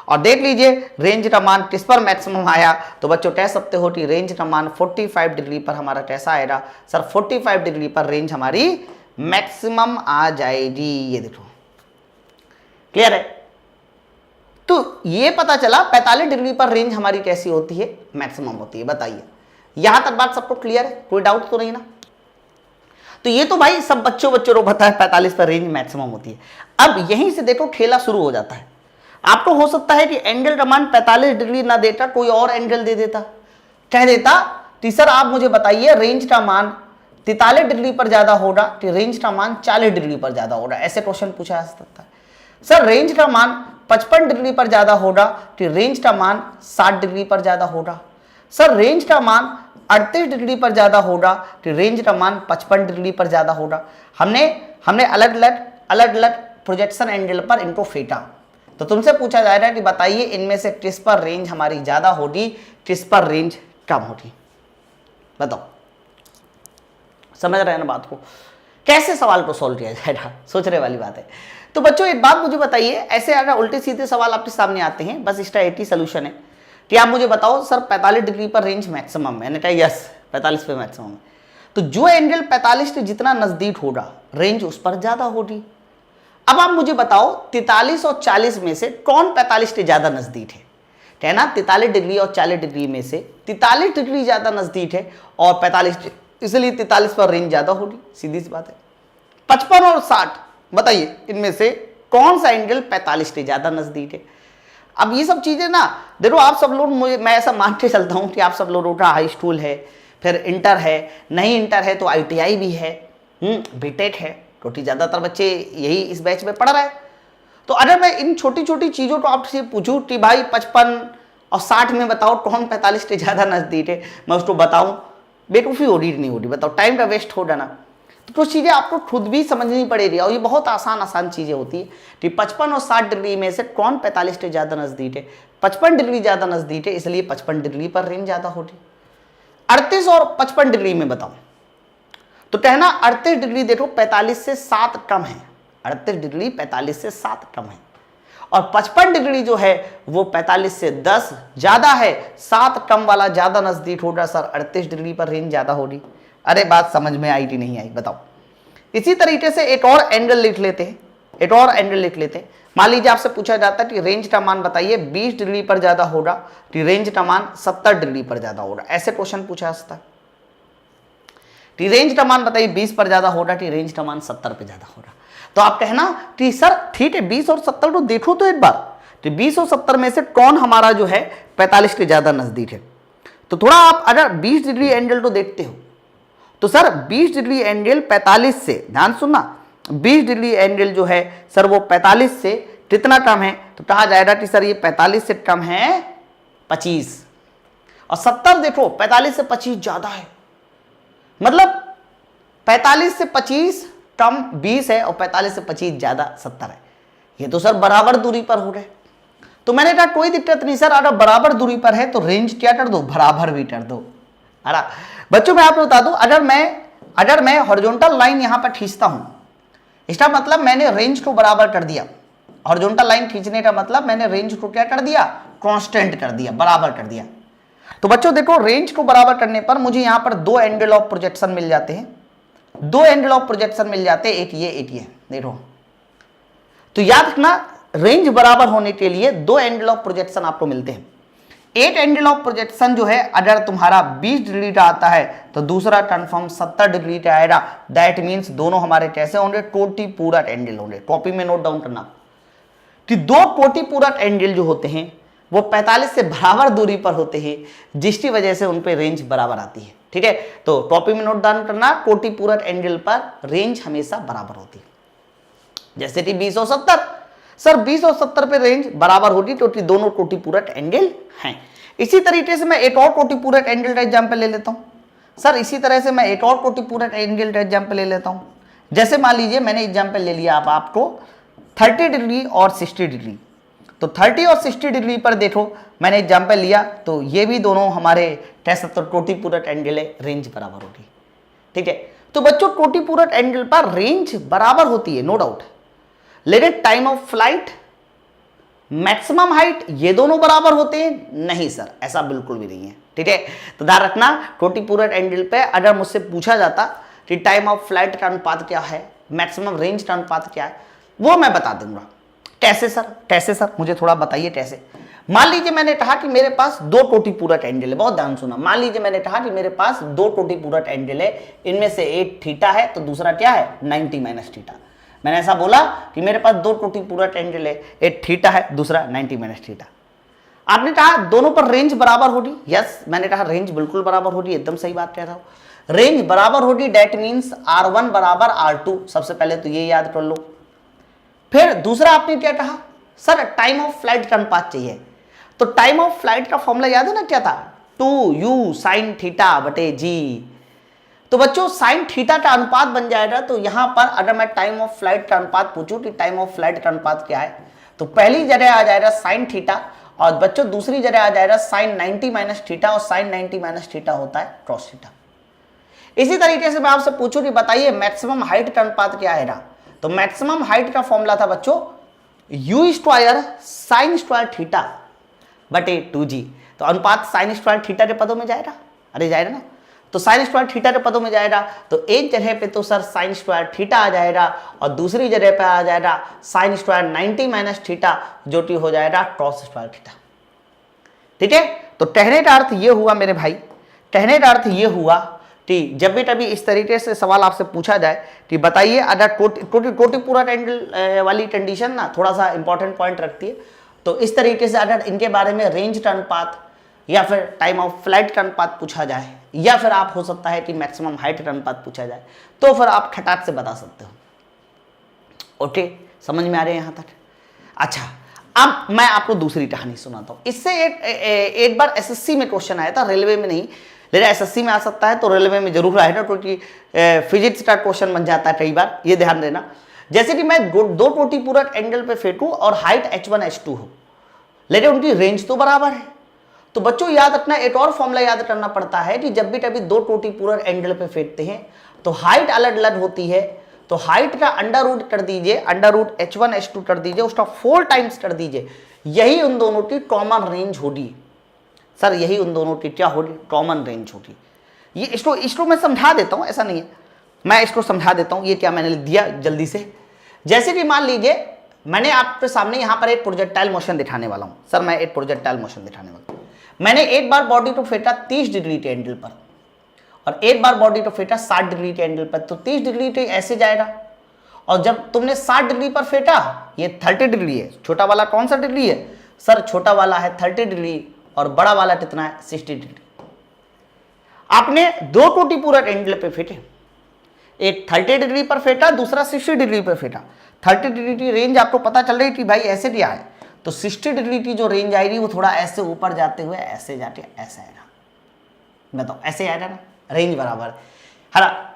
और देख लीजिए रेंज का मान किस पर मैक्सिमम आया, तो बच्चों कह सकते हो कि रेंज का मान 45 डिग्री पर हमारा कैसा आएगा, सर 45 डिग्री पर रेंज हमारी मैक्सिमम आ जाएगी। ये देखो क्लियर है। तो ये पता चला 45 डिग्री पर रेंज हमारी कैसी होती है, मैक्सिमम होती है। बताइए यहां तक बात सबको क्लियर है, कोई डाउट तो नहीं ना। तो ये तो भाई सब बच्चों को पता है 45 पर रेंज मैक्सिमम होती है। अब यहीं से देखो खेला शुरू हो जाता है। आपको हो सकता है कि एंगल का मान 45 डिग्री ना देता, कोई और एंगल दे देता, कह देता कि सर आप मुझे बताइए रेंज का मान 43 डिग्री पर ज्यादा होगा कि रेंज का मान 40 डिग्री पर ज्यादा होगा। ऐसे क्वेश्चन पूछा जा सकता है। सर रेंज का मान 55 डिग्री पर ज्यादा होगा कि रेंज का मान 60 डिग्री पर ज्यादा होगा। सर रेंज का मान 38 डिग्री पर ज़्यादा होगा तो रेंज का मान 55 डिग्री पर ज़्यादा होगा। हमने अलग अलग प्रोजेक्शन एंगल पर इनको फेंटा। तो तुमसे पूछा जा रहा है कि बताइए इनमें से किस पर रेंज हमारी ज़्यादा होगी, किस पर रेंज कम होगी, बताओ। समझ रहे हैं ना बात को, कैसे सवाल को सॉल्व किया जाएगा, सोचने वाली बात है। तो बच्चों एक बात मुझे बताइए, ऐसे अगर उल्टे सीधे सवाल आपके सामने आते हैं, बस इसका एक ही सोल्यूशन है कि आप मुझे बताओ सर 45 डिग्री पर रेंज मैक्सिमम है। मैंने कहा यस 45 पे मैक्सिमम है। तो जो एंगल 45 के जितना नजदीक होगा रेंज उस पर ज्यादा होगी। अब आप मुझे बताओ 43 और 40 में से कौन 45 के ज्यादा नजदीक है। कहना 43 डिग्री और 40 डिग्री में से 43 डिग्री ज्यादा नजदीक है और 45, इसलिए 43 पर रेंज ज्यादा होगी, सीधी सी बात है। 55 और 60 बताइए इनमें से कौन सा एंगल 45 के ज्यादा नजदीक है। अब ये सब चीजें ना देखो, आप सब लोग, मैं ऐसा मान के चलता हूं कि आप सब लोगों का हाई स्कूल है, फिर इंटर है, नहीं इंटर है तो ITI भी है, बीटेक है, क्योंकि ज्यादातर बच्चे यही इस बैच में पढ़ रहे हैं। तो अगर मैं इन छोटी छोटी चीजों को आपसे पूछूं कि भाई 55 और 60 में बताओ कौन 45 के ज्यादा नजदीक है, मैं उसको बताऊं, बेवकूफ़ी हो रही नहीं हो रही, बताओ, टाइम का वेस्ट हो जाना। तो कुछ चीज़ें आपको खुद भी समझनी पड़ेगी और ये बहुत आसान चीज़ें होती है कि 55 और 60 डिग्री में से कौन 45 से ज़्यादा नज़दीक है। 55 डिग्री ज़्यादा नज़दीक है, इसलिए 55 डिग्री पर रेंज ज़्यादा होगी। 38 और 55 डिग्री में बताओ तो कहना 38 डिग्री देखो 45 से 7 कम है, 38 डिग्री 45 से 7 कम है, और 55 डिग्री जो है वो 45 से 10 ज़्यादा है, 7 कम वाला ज़्यादा नज़दीक होगा। सर 38 डिग्री पर रेंज ज़्यादा होगी। अरे बात समझ में आई कि नहीं आई, बताओ। इसी तरीके से एक और एंगल लिख लेते हैं, एक और एंगल लिख लेते हैं। मान लीजिए आपसे पूछा जाता है कि रेंज का मान बताइए 20 डिग्री पर ज्यादा होगा कि रेंज का मान 70 डिग्री पर ज्यादा होगा, ऐसे क्वेश्चन पूछा जाता है कि रेंज का मान बताइए 20 पर ज्यादा होगा कि रेंज का मान 70 पर ज्यादा होगा। तो आप कहना कि सर ठीक है 20 और 70 को देखो तो एक बार, तो 20 और 70 में से कौन हमारा जो है 45 के ज्यादा नजदीक है। तो थोड़ा आप अगर 20 डिग्री एंगल को देखते हो तो सर 20 डिग्री एंगल 45 से, ध्यान सुनना, 20 डिग्री एंगल जो है सर वो 45 से कितना कम है, तो कहा जाएगा कि सर ये 45 से कम है 25, और 70 देखो 45 से 25 ज्यादा है, मतलब 45 से 25 कम 20 है और 45 से 25 ज्यादा 70 है। ये तो सर बराबर दूरी पर हो गए। तो मैंने कहा कोई दिक्कत नहीं सर, अगर बराबर दूरी पर है तो रेंज क्या कर दो, बराबर भी कर दो। अरे बच्चों मैं आपको बता दूं, अगर मैं हॉरिजॉन्टल लाइन यहां पर खींचता हूं, इसका मतलब मैंने रेंज को बराबर कर दिया। हॉरिजॉन्टल लाइन खींचने का मतलब मैंने रेंज को क्या कर दिया, कांस्टेंट कर दिया, बराबर कर दिया। तो बच्चों देखो रेंज को बराबर करने पर मुझे यहां पर 2 एंगल ऑफ प्रोजेक्शन मिल जाते हैं, 2 एंगल ऑफ प्रोजेक्शन मिल जाते हैं, एक ये देखो। तो याद रखना रेंज बराबर होने के लिए 2 एंगल ऑफ प्रोजेक्शन आपको मिलते हैं। एक एंगल ऑफ प्रोजेक्शन जो है अगर तुम्हारा 20 डिग्री का आता है तो दूसरा कंफर्म 70 डिग्री का आएगा। दैट मींस दोनों हमारे कैसे होंगे, कोटि पूरक एंगल होंगे। कॉपी में नोट डाउन करना कि 2 कोटि पूरक एंगल जो होते हैं वो 45 से बराबर दूरी पर होते हैं, जिसकी वजह से उन पे रेंज बराबर आती है। ठीक है, तो कॉपी में नोट डाउन करना, कोटि पूरक एंगल पर रेंज हमेशा बराबर होती है। जैसे कि 20 और 70, सर 20 और 70 पे रेंज बराबर होगी क्योंकि दोनों कोटि पूरक एंगल हैं। इसी तरीके से मैं एक और कोटि पूरक एंगल का एग्जांपल ले लेता हूं। सर इसी तरह से मैं एक और कोटि पूरक एंगल का एग्जांपल ले लेता हूं। जैसे मान लीजिए मैंने एग्जांपल ले लिया आपको 30 डिग्री और 60 डिग्री। तो 30 और 60 डिग्री पर देखो मैंने एग्जांपल लिया, तो ये भी दोनों हमारे कह सकते हो कोटि पूरक एंगल है, रेंज बराबर होगी। ठीक है, तो बच्चों कोटि पूरक एंगल पर रेंज बराबर होती है, नो डाउट, लेकिन time of flight, maximum height, ये दोनों बराबर होते हैं? नहीं सर, ऐसा बिल्कुल भी नहीं है। ठीक है, तो ध्यान रखना कोटि पूरक एंगल पे अगर मुझसे पूछा जाता कि टाइम ऑफ फ्लाइट का अनुपात क्या है, मैक्सिमम रेंज का अनुपात क्या है, वो मैं बता दूंगा। कैसे सर, कैसे सर, मुझे थोड़ा बताइए कैसे। मान लीजिए मैंने कहा कि मेरे पास 2 कोटि पूरक एंगल है, बहुत ध्यान सुना। मान लीजिए मैंने कहा कि मेरे पास 2 कोटि पूरक एंगल है, इनमें से एक थीटा है तो दूसरा क्या है, 90 माइनस थीटा। मैंने ऐसा बोला कि मेरे पास 2 कोटि पूरक एंगल है, एक थीटा है, दूसरा 90 माइनस थीटा। आपने कहा दोनों पर रेंज बराबर होगी। यस, मैंने कहा रेंज बिल्कुल बराबर होगी, एकदम सही बात कह रहा हूं। रेंज बराबर होगी, दैट मींस R1 बराबर R2। सबसे पहले तो ये याद कर लो। फिर दूसरा आपने क्या कहा, सर टाइम ऑफ फ्लाइट का अनुपात चाहिए। तो टाइम ऑफ फ्लाइट का फॉर्मूला याद है ना क्या था, 2u साइन थीटा बटे जी। तो बच्चों साइन थीटा का अनुपात बन जाएगा। तो यहां पर अगर मैं टाइम ऑफ फ्लाइट का अनुपात पूछूं कि टाइम ऑफ फ्लाइट का अनुपात क्या है, तो पहली जगह आ जाएगा साइन थीटा और बच्चों दूसरी जगह आ जाएगा साइन 90 माइनस थीटा, और साइन 90 माइनस थीटा होता है कॉस थीटा। इसी तरीके से मैं आपसे पूछूं कि बताइए मैक्सिमम हाइट का अनुपात क्या है ना, तो मैक्सिमम हाइट का फॉर्मूला था बच्चों you square sine square theta बटे 2g। तो अनुपात साइन स्क्वायर थीटा के पदों में जाएगा, अरे जाएगा ना, तो साइन स्क्वायर थीटा के पदों में जाएगा। तो एक जगह पे तो सर साइन स्क्वायर थीटा आ जाएगा और दूसरी जगह पे आ जाएगा साइन स्क्वायर 90 माइनस थीटा, जो कि हो जाएगा कॉस स्क्वायर थीटा। ठीक है, तो कहने का अर्थ ये हुआ मेरे भाई, कहने का अर्थ ये हुआ कि जब भी कभी इस तरीके से सवाल आपसे पूछा जाए कि बताइए अगर कोटि पूरा एंगल वाली कंडीशन ना थोड़ा सा इंपॉर्टेंट पॉइंट रखती है, तो इस तरीके से अगर इनके बारे में रेंज का अनुपात या फिर टाइम ऑफ फ्लाइट का अनुपात पूछा जाए, या फिर आप हो सकता है कि मैक्सिमम हाइट का अनुपात पूछा जाए, तो फिर आप खटाक से बता सकते हो। ओके, समझ में आ रहे हैं यहां तक? अच्छा, अब मैं आपको दूसरी कहानी सुनाता हूं। इससे एक बार एसएससी में क्वेश्चन आया था, रेलवे में नहीं, लेकिन एसएससी में आ सकता है, तो रेलवे में जरूर आएगा क्योंकि फिजिक्स का क्वेश्चन बन जाता है कई बार, ये ध्यान देना। जैसे कि मैं दो टोटी पूरक एंगल पे फेंकूं और हाइट h1 h2 हो, लेकिन उनकी रेंज तो बराबर है, तो बच्चों याद रखना, एक और फॉर्मूला याद करना पड़ता है कि जब भी कभी दो टोटी पूरक एंगल पे फेंकते हैं तो हाइट अलग अलग होती है, तो हाइट का अंडर रूट कर दीजिए, अंडर रूट h1 h2 कर दीजिए, उसका 4 टाइम्स कर दीजिए, यही उन दोनों की कॉमन रेंज होगी। सर यही उन दोनों की क्या होगी? कॉमन रेंज होगी। ये इसको मैं समझा देता हूं, ऐसा नहीं है, मैं इसको समझा देता हूं। ये क्या मैंने दिया जल्दी से, जैसे कि मान लीजिए मैंने आपके सामने यहां पर एक प्रोजेक्टाइल मोशन दिखाने वाला हूं। सर मैं एक प्रोजेक्टाइल मोशन दिखाने वाला हूं, मैंने एक बार बॉडी को फेंका 30 डिग्री के एंगल पर और एक बार बॉडी को फेंका 60 डिग्री के एंगल पर, तो 30 डिग्री के ऐसे जाएगा, और जब तुमने 60 डिग्री पर फेंका, ये 30 डिग्री है, छोटा वाला कौन सा डिग्री है? सर छोटा वाला है 30 डिग्री और बड़ा वाला कितना है? 60 डिग्री। आपने दो टोटी पूरक एंगल पे फेंके, एक 30 डिग्री पर फेंका, दूसरा 60 डिग्री पर फेंका। 30 डिग्री की रेंज आपको पता चल रही थी भाई ऐसे दिया है, तो 60 डिग्री की जो रेंज आएगी वो थोड़ा ऐसे ऊपर जाते हुए ऐसे जाके ऐसे आएगा। बताओ ऐसे आएगा ना, रेंज बराबर है ना।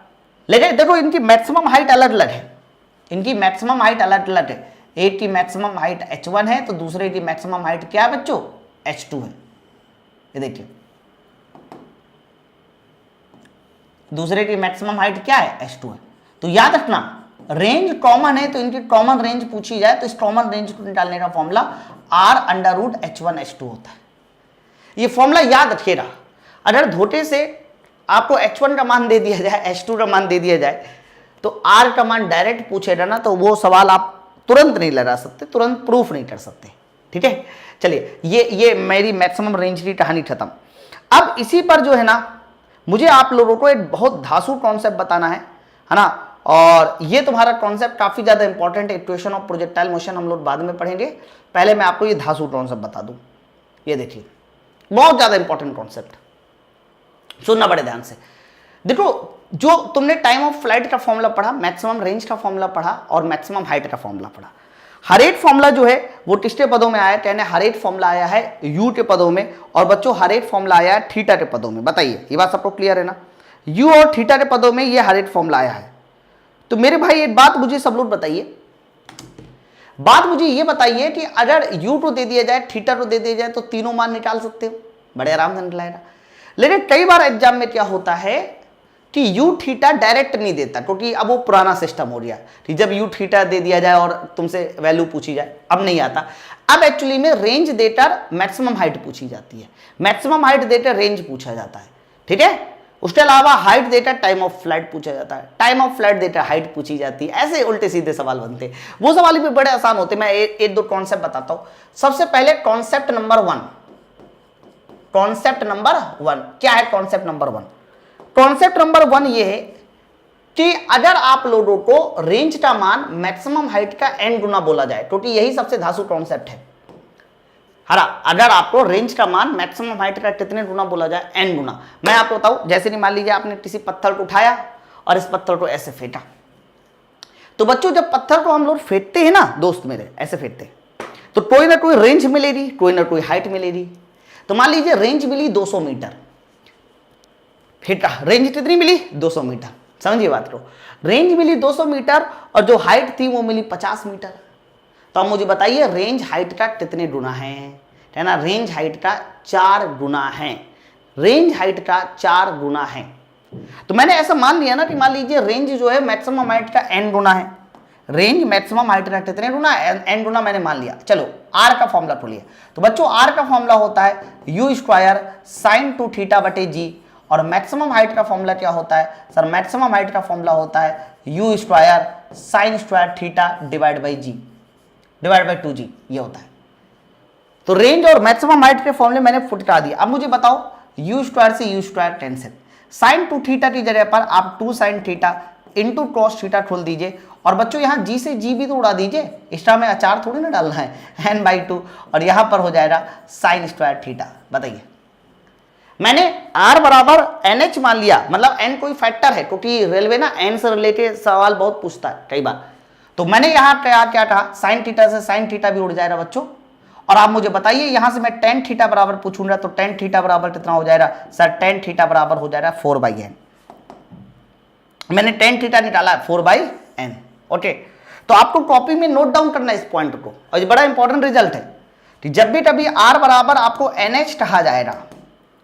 लेकिन देखो इनकी मैक्सिमम हाइट अलग अलग है, इनकी मैक्सिमम हाइट अलग अलग है। एक की मैक्सिमम हाइट h1 है तो दूसरे की मैक्सिमम हाइट क्या है बच्चों? h2 है। ये देखिए दूसरे की मैक्सिमम हाइट क्या है? h2 है। तो याद रखना रेंज कॉमन है, तो इनकी कॉमन रेंज पूछी जाए तो इस कॉमन रेंज को निकालने का formula r under root h1 h2 होता है। ये फॉर्मूला याद रखिएगा। अगर धोखे से आपको h1 का मान दे दिया जाए, h2 का मान दे दिया जाए, तो r का मान डायरेक्ट पूछेगा ना, तो वो सवाल आप तुरंत नहीं लगा सकते, तुरंत प्रूफ नहीं कर सकते। ठीक है, चलिए ये मेरी मैक्सिमम रेंज की कहानी खत्म। अब इसी पर जो है ना, मुझे आप लोगों को एक बहुत धांसू कॉन्सेप्ट बताना है ना, और ये तुम्हारा कॉन्सेप्ट काफी ज्यादा इंपॉर्टेंट है। इक्वेशन ऑफ प्रोजेक्टाइल मोशन हम लोग बाद में पढ़ेंगे, पहले मैं आपको ये धांसू कॉन्सेप्ट बता दूं। ये देखिए बहुत ज्यादा इंपॉर्टेंट कॉन्सेप्ट, सुनना बड़े ध्यान से। देखो जो तुमने टाइम ऑफ फ्लाइट का फॉर्मूला पढ़ा, मैक्सिमम रेंज का फॉर्मूला पढ़ा और मैक्सिमम हाइट का फॉर्मूला पढ़ा, हर एक फॉर्मूला जो है वो किसके पदों में आया? यानी हर एक फॉर्मूला आया है यू के पदों में, और बच्चों हर एक फॉर्मूला आया है थीटा के पदों में। बताइए ये बात सबको क्लियर है ना? यू और थीटा के पदों में ये हर एक फॉर्मूला आया है। तो मेरे भाई एक बात मुझे सब लोग बताइए, बात मुझे ये बताइए कि अगर यू को दे दिया जाए, थीटा को दे दिया जाए, तो तीनों मान निकाल सकते हो, बड़े आराम से निकलाएगा। लेकिन कई बार एग्जाम में क्या होता है कि यू थीटा डायरेक्ट नहीं देता, क्योंकि अब वो पुराना सिस्टम हो गया कि जब यू थीटा दे दिया जाए और तुमसे वैल्यू पूछी जाए, अब नहीं आता। अब एक्चुअली में रेंज देकर मैक्सिमम हाइट पूछी जाती है, मैक्सिमम हाइट देकर रेंज पूछा जाता है। ठीक है, उसके अलावा हाइट देकर टाइम ऑफ फ्लाइट पूछा जाता है, टाइम ऑफ फ्लाइट देकर हाइट पूछी जाती है। ऐसे उल्टे सीधे सवाल बनते हैं, वो सवाल भी बड़े आसान होते हैं। मैं एक दो कॉन्सेप्ट बताता हूं। सबसे पहले कॉन्सेप्ट नंबर 1, कॉन्सेप्ट नंबर 1 क्या है? कॉन्सेप्ट नंबर 1, कॉन्सेप्ट नंबर 1 ये है कि अगर आप लोगों को रेंज का मान मैक्सिमम हाइट का n गुना बोला जाए, क्योंकि यही सबसे धांसू कॉन्सेप्ट है। हरा, अगर आपको रेंज का मान मैक्सिमम हाइट का कितने गुना बोला जाए? n गुना। मैं आपको बताऊं, जैसे नहीं मान लीजिए आपने किसी पत्थर को उठाया और इस पत्थर को ऐसे फेंटा, तो बच्चों जब पत्थर को हम लोग फेंकते हैं ना दोस्त मेरे, ऐसे फेंकते हैं, तो कोई ना कोई रेंज मिलेगी, कोई ना कोई हाइट मिलेगी। तो मान लीजिए रेंज मिली 200 मीटर, थीटा रेंज कितनी मिली 200 मीटर, समझिए बात को, रेंज मिली 200 मीटर और जो हाइट थी वो मिली 50 मीटर। तो अब मुझे बताइए रेंज हाइट का कितने गुना है ना, रेंज हाइट का 4 गुना है, रेंज हाइट का 4 गुना है। तो मैंने ऐसा मान लिया ना कि मान लीजिए रेंज जो है मैक्सिमम हाइट का n गुना है, रेंज मैक्सिमम हाइट का कितने गुना है, n गुना मैंने मान लिया। चलो r का फॉर्मूला खोलिए। तो बच्चों r का फॉर्मूला होता है u स्क्वायर साइन 2 थीटा बटे जी, और मैक्सिमम हाइट का फॉर्मूला क्या होता है सर, मैक्सिमम हाइट का फॉर्मूला होता है u square sine square theta divide by g divide by 2g, ये होता है। तो रेंज और मैक्सिमम हाइट के फॉर्मूले मैंने फुटका दिया। अब मुझे बताओ u स्क्वायर से u square cancel, sine 2 theta की जगह पर आप 2 sine theta into cos theta खोल दीजिए, और बच्चों यहाँ g से g भी तो उड़ा दीजिए, एक्स्ट्रा में अचार थोड़ी ना डालना है, n/2, और यहाँ पर हो जाएगा साइन स्क्वायर थीटा। बताइए मैंने r बराबर NH मान लिया, मतलब n कोई फैक्टर है, क्योंकि रेलवे ना n से रिलेटेड सवाल बहुत पूछता है कई बार। तो मैंने यहाँ क्या कहा, साइन थीटा से साइन थीटा भी उड़ जाएगा बच्चों। और आप मुझे बताइए यहाँ से मैं टेन थीटा बराबर पूछूंगा, तो टेन थीटा बराबर कितना हो जाएगा सर, टेन थीटा बराबर हो जाएगा 4/n। मैंने टेन थीटा निकाला है 4/n। ओके, तो आपको कॉपी में नोट डाउन करना है इस पॉइंट को, और ये बड़ा इंपॉर्टेंट रिजल्ट है कि जब भी कभी r बराबर आपको NH कहा जाएगा,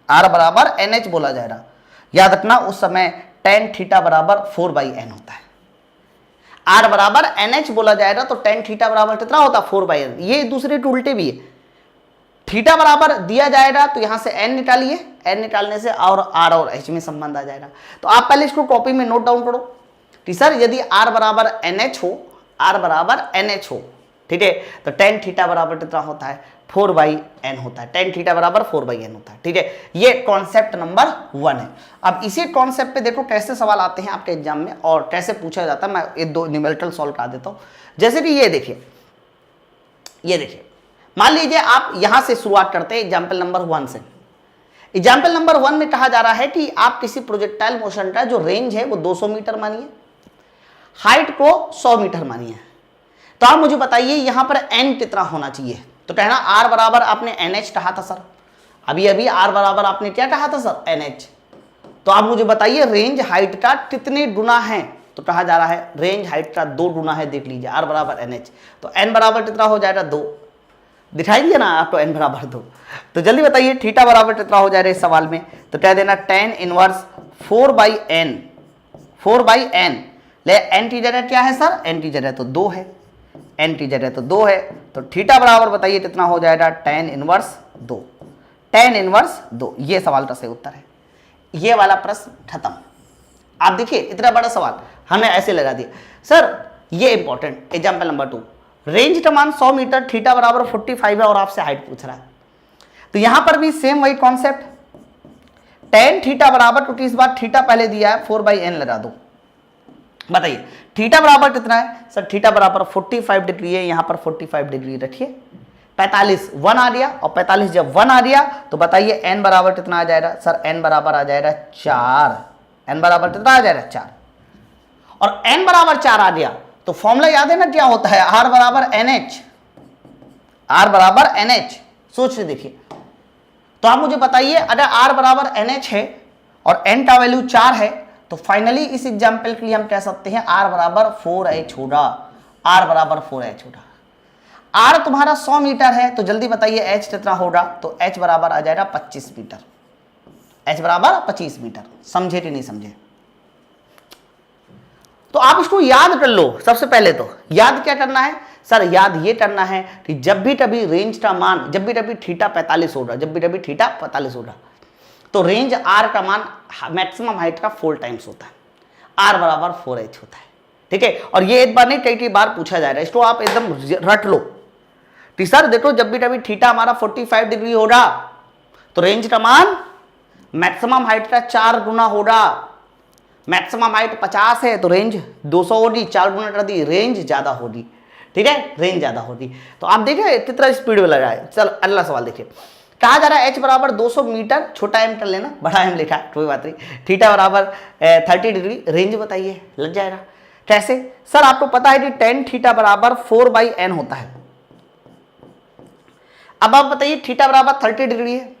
r बराबर NH बोला जाएगा, याद रखना उस समय टेन थीटा बराबर 4/n होता है। r बराबर NH बोला जाएगा तो टेन थीटा बराबर कितना होता है 4/n। ये दूसरे उल्टे भी है, थीटा बराबर दिया जाएगा तो यहां से n निकालिए, n निकालने से और r और h में संबंध आ जाएगा। तो आप पहले इसको कॉपी में नोट डाउन करो कि सर यदि r बराबर NH हो, r बराबर NH हो, ठीक है, तो टेन थीटा बराबर कितना होता है 4/n होता है, टेन थीटा बराबर 4/n होता है, ठीक है। ये कॉन्सेप्ट नंबर 1 है। अब इसी कॉन्सेप्ट पे देखो कैसे सवाल आते हैं आपके एग्जाम में और कैसे पूछा जाता है। मैं ये 2 न्यूमेरिकल सॉल्व करा देता हूं। जैसे कि ये देखिए, मान लीजिए आप यहां से शुरुआत करते हैं एग्जाम्पल नंबर 1 से। एग्जाम्पल नंबर 1 में कहा जा रहा है कि आप किसी प्रोजेक्टाइल मोशन का जो रेंज है वो 200 मीटर मानिए, हाइट को 100 मीटर मानिए। तो आप मुझे बताइए यहां पर n कितना होना चाहिए। तो कहना r बराबर आपने NH कहा था सर, अभी r बराबर आपने क्या कहा था सर NH। तो आप मुझे बताइए रेंज हाइट का कितने गुना है। तो कहा जा रहा है रेंज हाइट का 2 गुना है, देख लीजिए r बराबर NH। तो n बराबर कितना हो जाएगा 2, दिखाई दिया ना आपको n बराबर 2। तो जल्दी बताइए थीटा बराबर कितना हो जाएगा इस सवाल में। तो कह देना tan इनवर्स 4/n ले n की जगह क्या है सर, n की जगह तो 2 है, n की जगह तो 2 है। तो थीटा बराबर बताइए कितना हो जाएगा tan इनवर्स 2, tan इनवर्स 2। ये सवाल का सही उत्तर है। ये वाला प्रश्न खत्म। आप देखिए इतना बड़ा सवाल हमने ऐसे लगा दिया। सर ये इंपॉर्टेंट एग्जाम्पल नंबर 2, रेंज का मान 100 मीटर, थीटा बराबर 45 है और आपसे हाइट पूछ रहा है। तो यहां पर भी सेम वही कॉन्सेप्ट, tan थीटा बराबर, क्योंकि इस बार थीटा पहले दिया है 4/n लगा दो। बताइए थीटा बराबर कितना है सर, थीटा बराबर 45 डिग्री है, यहां पर 45 डिग्री रखिए, 45 1 आ गया, और 45 जब 1 आ गया तो बताइए n बराबर कितना आ जाएगा सर, n बराबर आ जाएगा 4, n बराबर कितना आ जाएगा 4। और n बराबर 4 आ गया तो फॉर्मूला याद है ना क्या होता है, r बराबर NH, r बराबर NH। सोच देखिए, तो आप मुझे बताइए अगर r बराबर NH है और n का वैल्यू 4 है, तो फाइनली इस एग्जाम्पल के लिए हम कह सकते हैं r बराबर 4h होगा, r बराबर 4h होगा। r तुम्हारा 100 मीटर है, तो जल्दी बताइए h कितना होगा। तो h बराबर आ जाएगा 25 मीटर, h बराबर 25 मीटर। समझे कि नहीं समझे। तो आप इसको याद कर लो। सबसे पहले तो याद क्या करना है सर, याद ये करना है कि जब भी कभी रेंज का मान, जब भी कभी थीटा 45 होगा, जब भी कभी थीटा 45 होगा, तो रेंज r का मान मैक्सिमम हाइट का 4 टाइम्स होता है, r बराबर 4h होता है, ठीक है। और ये एक बार नहीं कई बार पूछा जाएगा, इसको आप एकदम रट लो कि सर देखो जब भी कभी थीटा हमारा 45 डिग्री होगा तो रेंज का मान मैक्सिमम हाइट का 4 गुना होगा। मैक्सिमम हाइट 50 है तो रेंज 200 होगी, 4 गुना कर दी, रेंज ज्यादा होगी, ठीक है, रेंज ज्यादा होगी। तो आप देखिए कितना स्पीड में लगा है। चलो अगला सवाल देखिए, कहा जा रहा है h बराबर 200 मीटर, छोटा m कर लेना, बड़ा m लिखा है कोई बात नहीं, थीटा बराबर 30 डिग्री, रेंज बताइए, लग जाएगा। कैसे सर, आपको पता है कि tan थीटा बराबर 4/n होता है। अब आप बताइए थीटा बराबर 30 डिग्री है,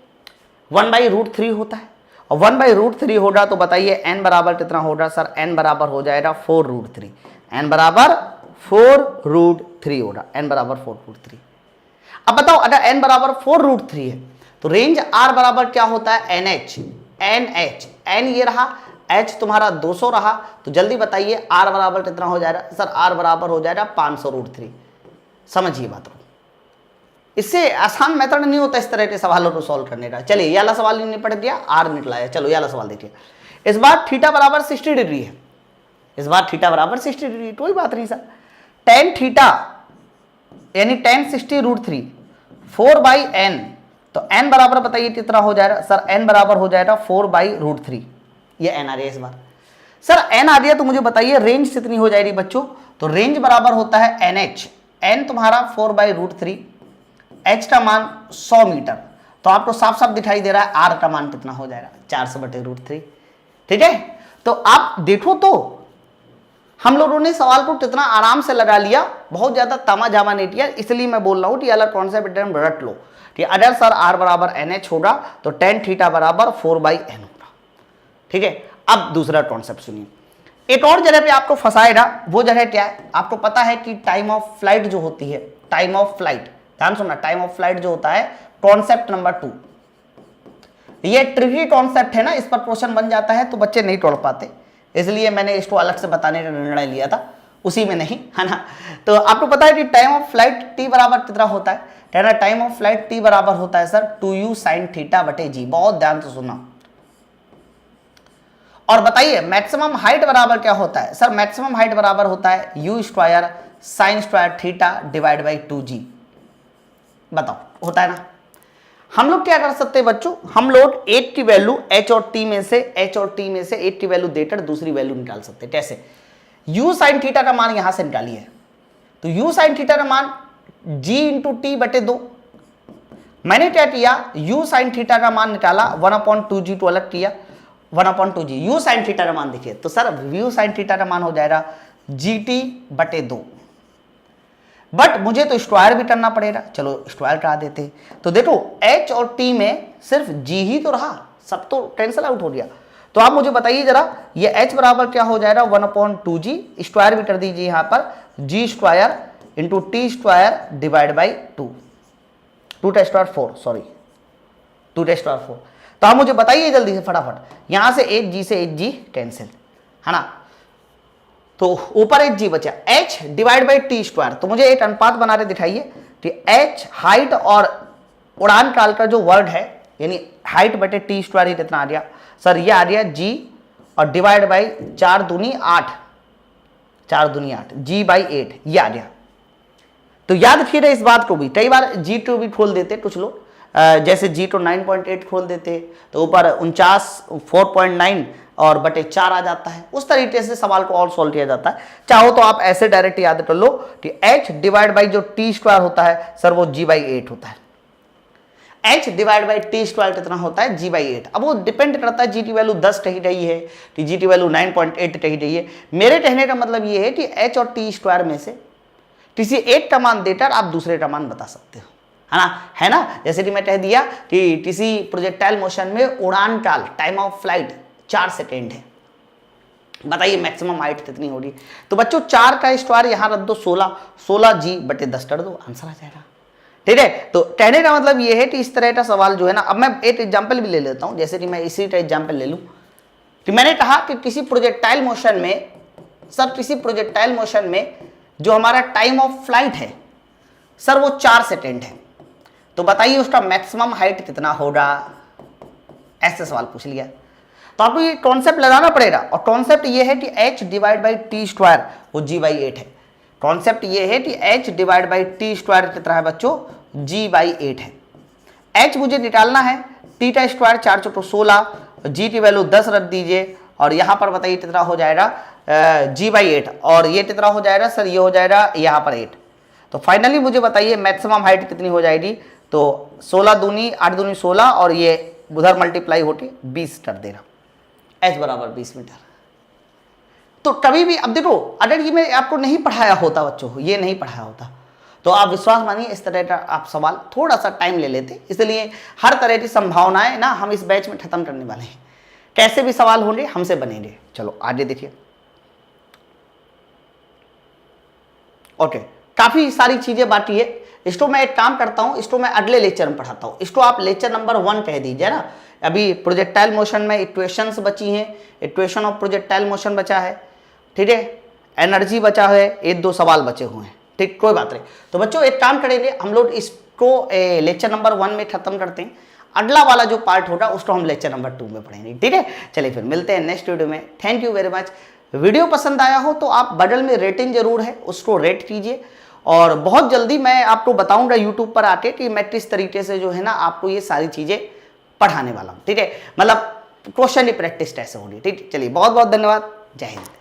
1/√3 होता है, और 1/√3 होगा तो बताइए n बराबर कितना होगा सर, n बराबर हो जाएगा 4√3, n बराबर 4√3 होगा, n बराबर 4√3। अब बताओ अगर n बराबर 4√3 है तो रेंज r बराबर क्या होता है, NH, n ये रहा, h तुम्हारा 200 रहा, तो जल्दी बताइए r बराबर कितना हो जाएगा सर, r बराबर हो जाएगा 500√3। समझिए बात को, इससे आसान मेथड नहीं होता इस तरह के सवालों को सॉल्व करने का। चलिए ये वाला सवाल निपट गया, r निकला है। चलो ये वाला सवाल देखिए, इस बार थीटा बराबर 60 डिग्री है, इस बार थीटा बराबर 60 डिग्री, कोई बात नहीं सर। tan थीटा यानी tan 60√3 4/n, तो n बराबर बताइए कितना हो जाएगा सर, n बराबर हो जाएगा 4/√3, ये n आ रही है इस बार। सर n आ गया तो मुझे बताइए रेंज कितनी हो जाएगी बच्चों, तो रेंज बराबर होता है NH, n तुम्हारा 4/√3, h का मान 100 मीटर, तो आपको साफ साफ दिखाई दे रहा है r का मान कितना हो जाएगा 400/√3। ठीक है, तो आप देखो तो हम लोगों ने सवाल को कितना आराम से लगा लिया, बहुत ज्यादा तामा जामा नहीं किया, इसलिए मैं बोल रहा हूं कि अलग कॉन्सेप्ट रट लो कि अगर सर r बराबर NH होगा तो tan थीटा बराबर 4/n होगा। ठीक है, अब दूसरा कॉन्सेप्ट सुनिए, एक और जगह पे आपको फंसाएगा, वो जगह क्या है, आपको पता है कि टाइम ऑफ फ्लाइट जो होती है, टाइम ऑफ फ्लाइट, ध्यान सुनना, टाइम ऑफ फ्लाइट जो होता है कॉन्सेप्ट नंबर 2, ये ट्रिकी कॉन्सेप्ट है ना, इस पर क्वेश्चन बन जाता है तो बच्चे नहीं तोड़ पाते, इसलिए मैंने इसको अलग से बताने का निर्णय लिया था, उसी में नहीं, है ना। तो आपको पता है कि टाइम ऑफ फ्लाइट t बराबर कितना होता है, कहना टाइम ऑफ फ्लाइट t बराबर होता है सर 2u sin θ/g, बहुत ध्यान से सुना। और बताइए मैक्सिमम हाइट बराबर क्या होता है सर, मैक्सिमम हाइट बराबर होता है u² sin² θ/ 2g। बताओ होता है ना। हम लोग क्या कर सकते हैं बच्चों, हम लोग 8 की वैल्यू h और t में से 8 की वैल्यू देकर दूसरी वैल्यू निकाल सकते हैं। कैसे, u sin θ का मान यहां से निकालिए, तो u sin θ का मान g × t/2, मैंने क्या किया, u sin θ का मान निकाला 1/2g को अलग किया, 1/2g u sin θ का मान देखिए, तो सर u sin θ का मान हो जाएगा gt/2, बट मुझे तो स्क्वायर भी करना पड़ेगा, चलो स्क्वायर करा देते। तो देखो h और t में सिर्फ g ही तो रहा, सब तो कैंसिल आउट हो गया, तो आप मुझे बताइए जरा ये h बराबर क्या हो जाएगा 1/2g, स्क्वायर भी कर दीजिए यहाँ पर, g² × t² / 2, 2 * 4, 2 तो आप मुझे बताइए जल्दी से फटाफट, यहां से 1g से 1g कैंसिल, है ना, तो ऊपर 1g बचा, h / t², तो मुझे एक अनुपात बना के दिखाइए कि h हाइट और उड़ान काल का जो वर्ड है, यानी हाइट बटे t² कितना आ गया सर, ये आ गया g और डिवाइड बाई 4 दूनी 8, 4 दूनी 8, g/8 ये आ गया। तो याद रखिए इस बात को भी, कई बार g2 भी खोल देते कुछ लोग, जैसे g2 9.8 खोल देते तो ऊपर 49 4.9 और बटे 4 आ जाता है, उस तरीके से सवाल को और सॉल्व किया जाता है। चाहो तो आप ऐसे डायरेक्ट याद कर लो कि h डिवाइड बाई जो t² होता है सर वो g/8 होता है, h डिवाइड बाई t² कितना होता है g/8। अब वो डिपेंड करता है g की वैल्यू 10 कही गई है कि g की वैल्यू 9.8 कही गई है। मेरे कहने का मतलब ये है कि h और t² में से किसी एक का मान देकर आप दूसरे का मान बता सकते हो, है ना। जैसे कि मैं कह दिया कि किसी प्रोजेक्टाइल मोशन में उड़ान काल टाइम ऑफ फ्लाइट 4 सेकेंड है, बताइए मैक्सिमम हाइट कितनी होगी, तो बच्चों 4 का स्क्वायर यहाँ रख दो 16g/10 कर दो, आंसर आ जाएगा। ठीक है, तो कहने का मतलब ये है कि इस तरह का सवाल जो है ना, अब मैं एक एग्जाम्पल भी ले लेता हूँ, जैसे कि मैं इसी का एग्जाम्पल ले लूँ कि मैंने कहा कि किसी प्रोजेक्टाइल मोशन में, सर किसी प्रोजेक्टाइल मोशन में जो हमारा टाइम ऑफ फ्लाइट है सर वो 4 सेकेंड है, तो बताइए उसका मैक्सिमम हाइट कितना होगा, ऐसे सवाल पूछ लिया। तो आपको ये कॉन्सेप्ट लगाना पड़ेगा, और कॉन्सेप्ट ये है कि h डिवाइड बाई t² वो g/8 है। कॉन्सेप्ट ये है कि h डिवाइड बाई t² कितना है बच्चों, g/8 है। h मुझे निकालना है, t का स्क्वायर 4 × 16, g की वैल्यू 10 रख दीजिए, और यहाँ पर बताइए कितना हो जाएगा g/8, और ये कितना हो जाएगा सर, ये हो जाएगा यहाँ पर 8। तो फाइनली मुझे बताइए मैक्सिमम हाइट कितनी हो जाएगी, तो 16 दूनी 8 दूनी 16, और ये उधर मल्टीप्लाई होती 20 कर देना, h बराबर 20 मीटर। तो कभी भी अब देखो, अगर ये मैं आपको नहीं पढ़ाया होता बच्चों, ये नहीं पढ़ाया होता, तो आप विश्वास मानिए इस तरह का आप सवाल थोड़ा सा टाइम ले लेते, इसलिए हर तरह की संभावनाएं ना हम इस बैच में खत्म करने वाले हैं। कैसे भी सवाल होंगे हमसे बनेंगे। चलो आगे देखिए। ओके, काफी सारी चीजें बाकी है। इसको मैं एक काम करता हूं, इसको मैं अगले लेक्चर में पढ़ाता हूं। इसको आप लेक्चर नंबर 1 कह दीजिए ना। अभी प्रोजेक्टाइल मोशन में इक्वेशंस बची हैं, इक्वेशन ऑफ प्रोजेक्टाइल मोशन बचा है, ठीक है, एनर्जी बचा है, 1-2 सवाल बचे हुए हैं, ठीक, कोई बात नहीं। तो बच्चों एक काम करेंगे, हम लोग इसको लेक्चर नंबर 1 में खत्म करते हैं। अगला वाला जो पार्ट होगा उसको हम लेक्चर नंबर 2 में पढ़ेंगे, ठीक है। चलिए फिर मिलते हैं नेक्स्ट वीडियो में। Thank you very much. Video पसंद आया हो तो आप बगल में रेटिंग जरूर है, उसको रेट कीजिए। और बहुत जल्दी मैं आपको बताऊंगा यूट्यूब पर आके कि मैं किस तरीके से जो है ना आपको ये सारी चीजें पढ़ाने वाला हूँ, ठीक है। मतलब क्वेश्चन की प्रैक्टिस कैसे होगी, ठीक। चलिए बहुत बहुत धन्यवाद, जय हिंद।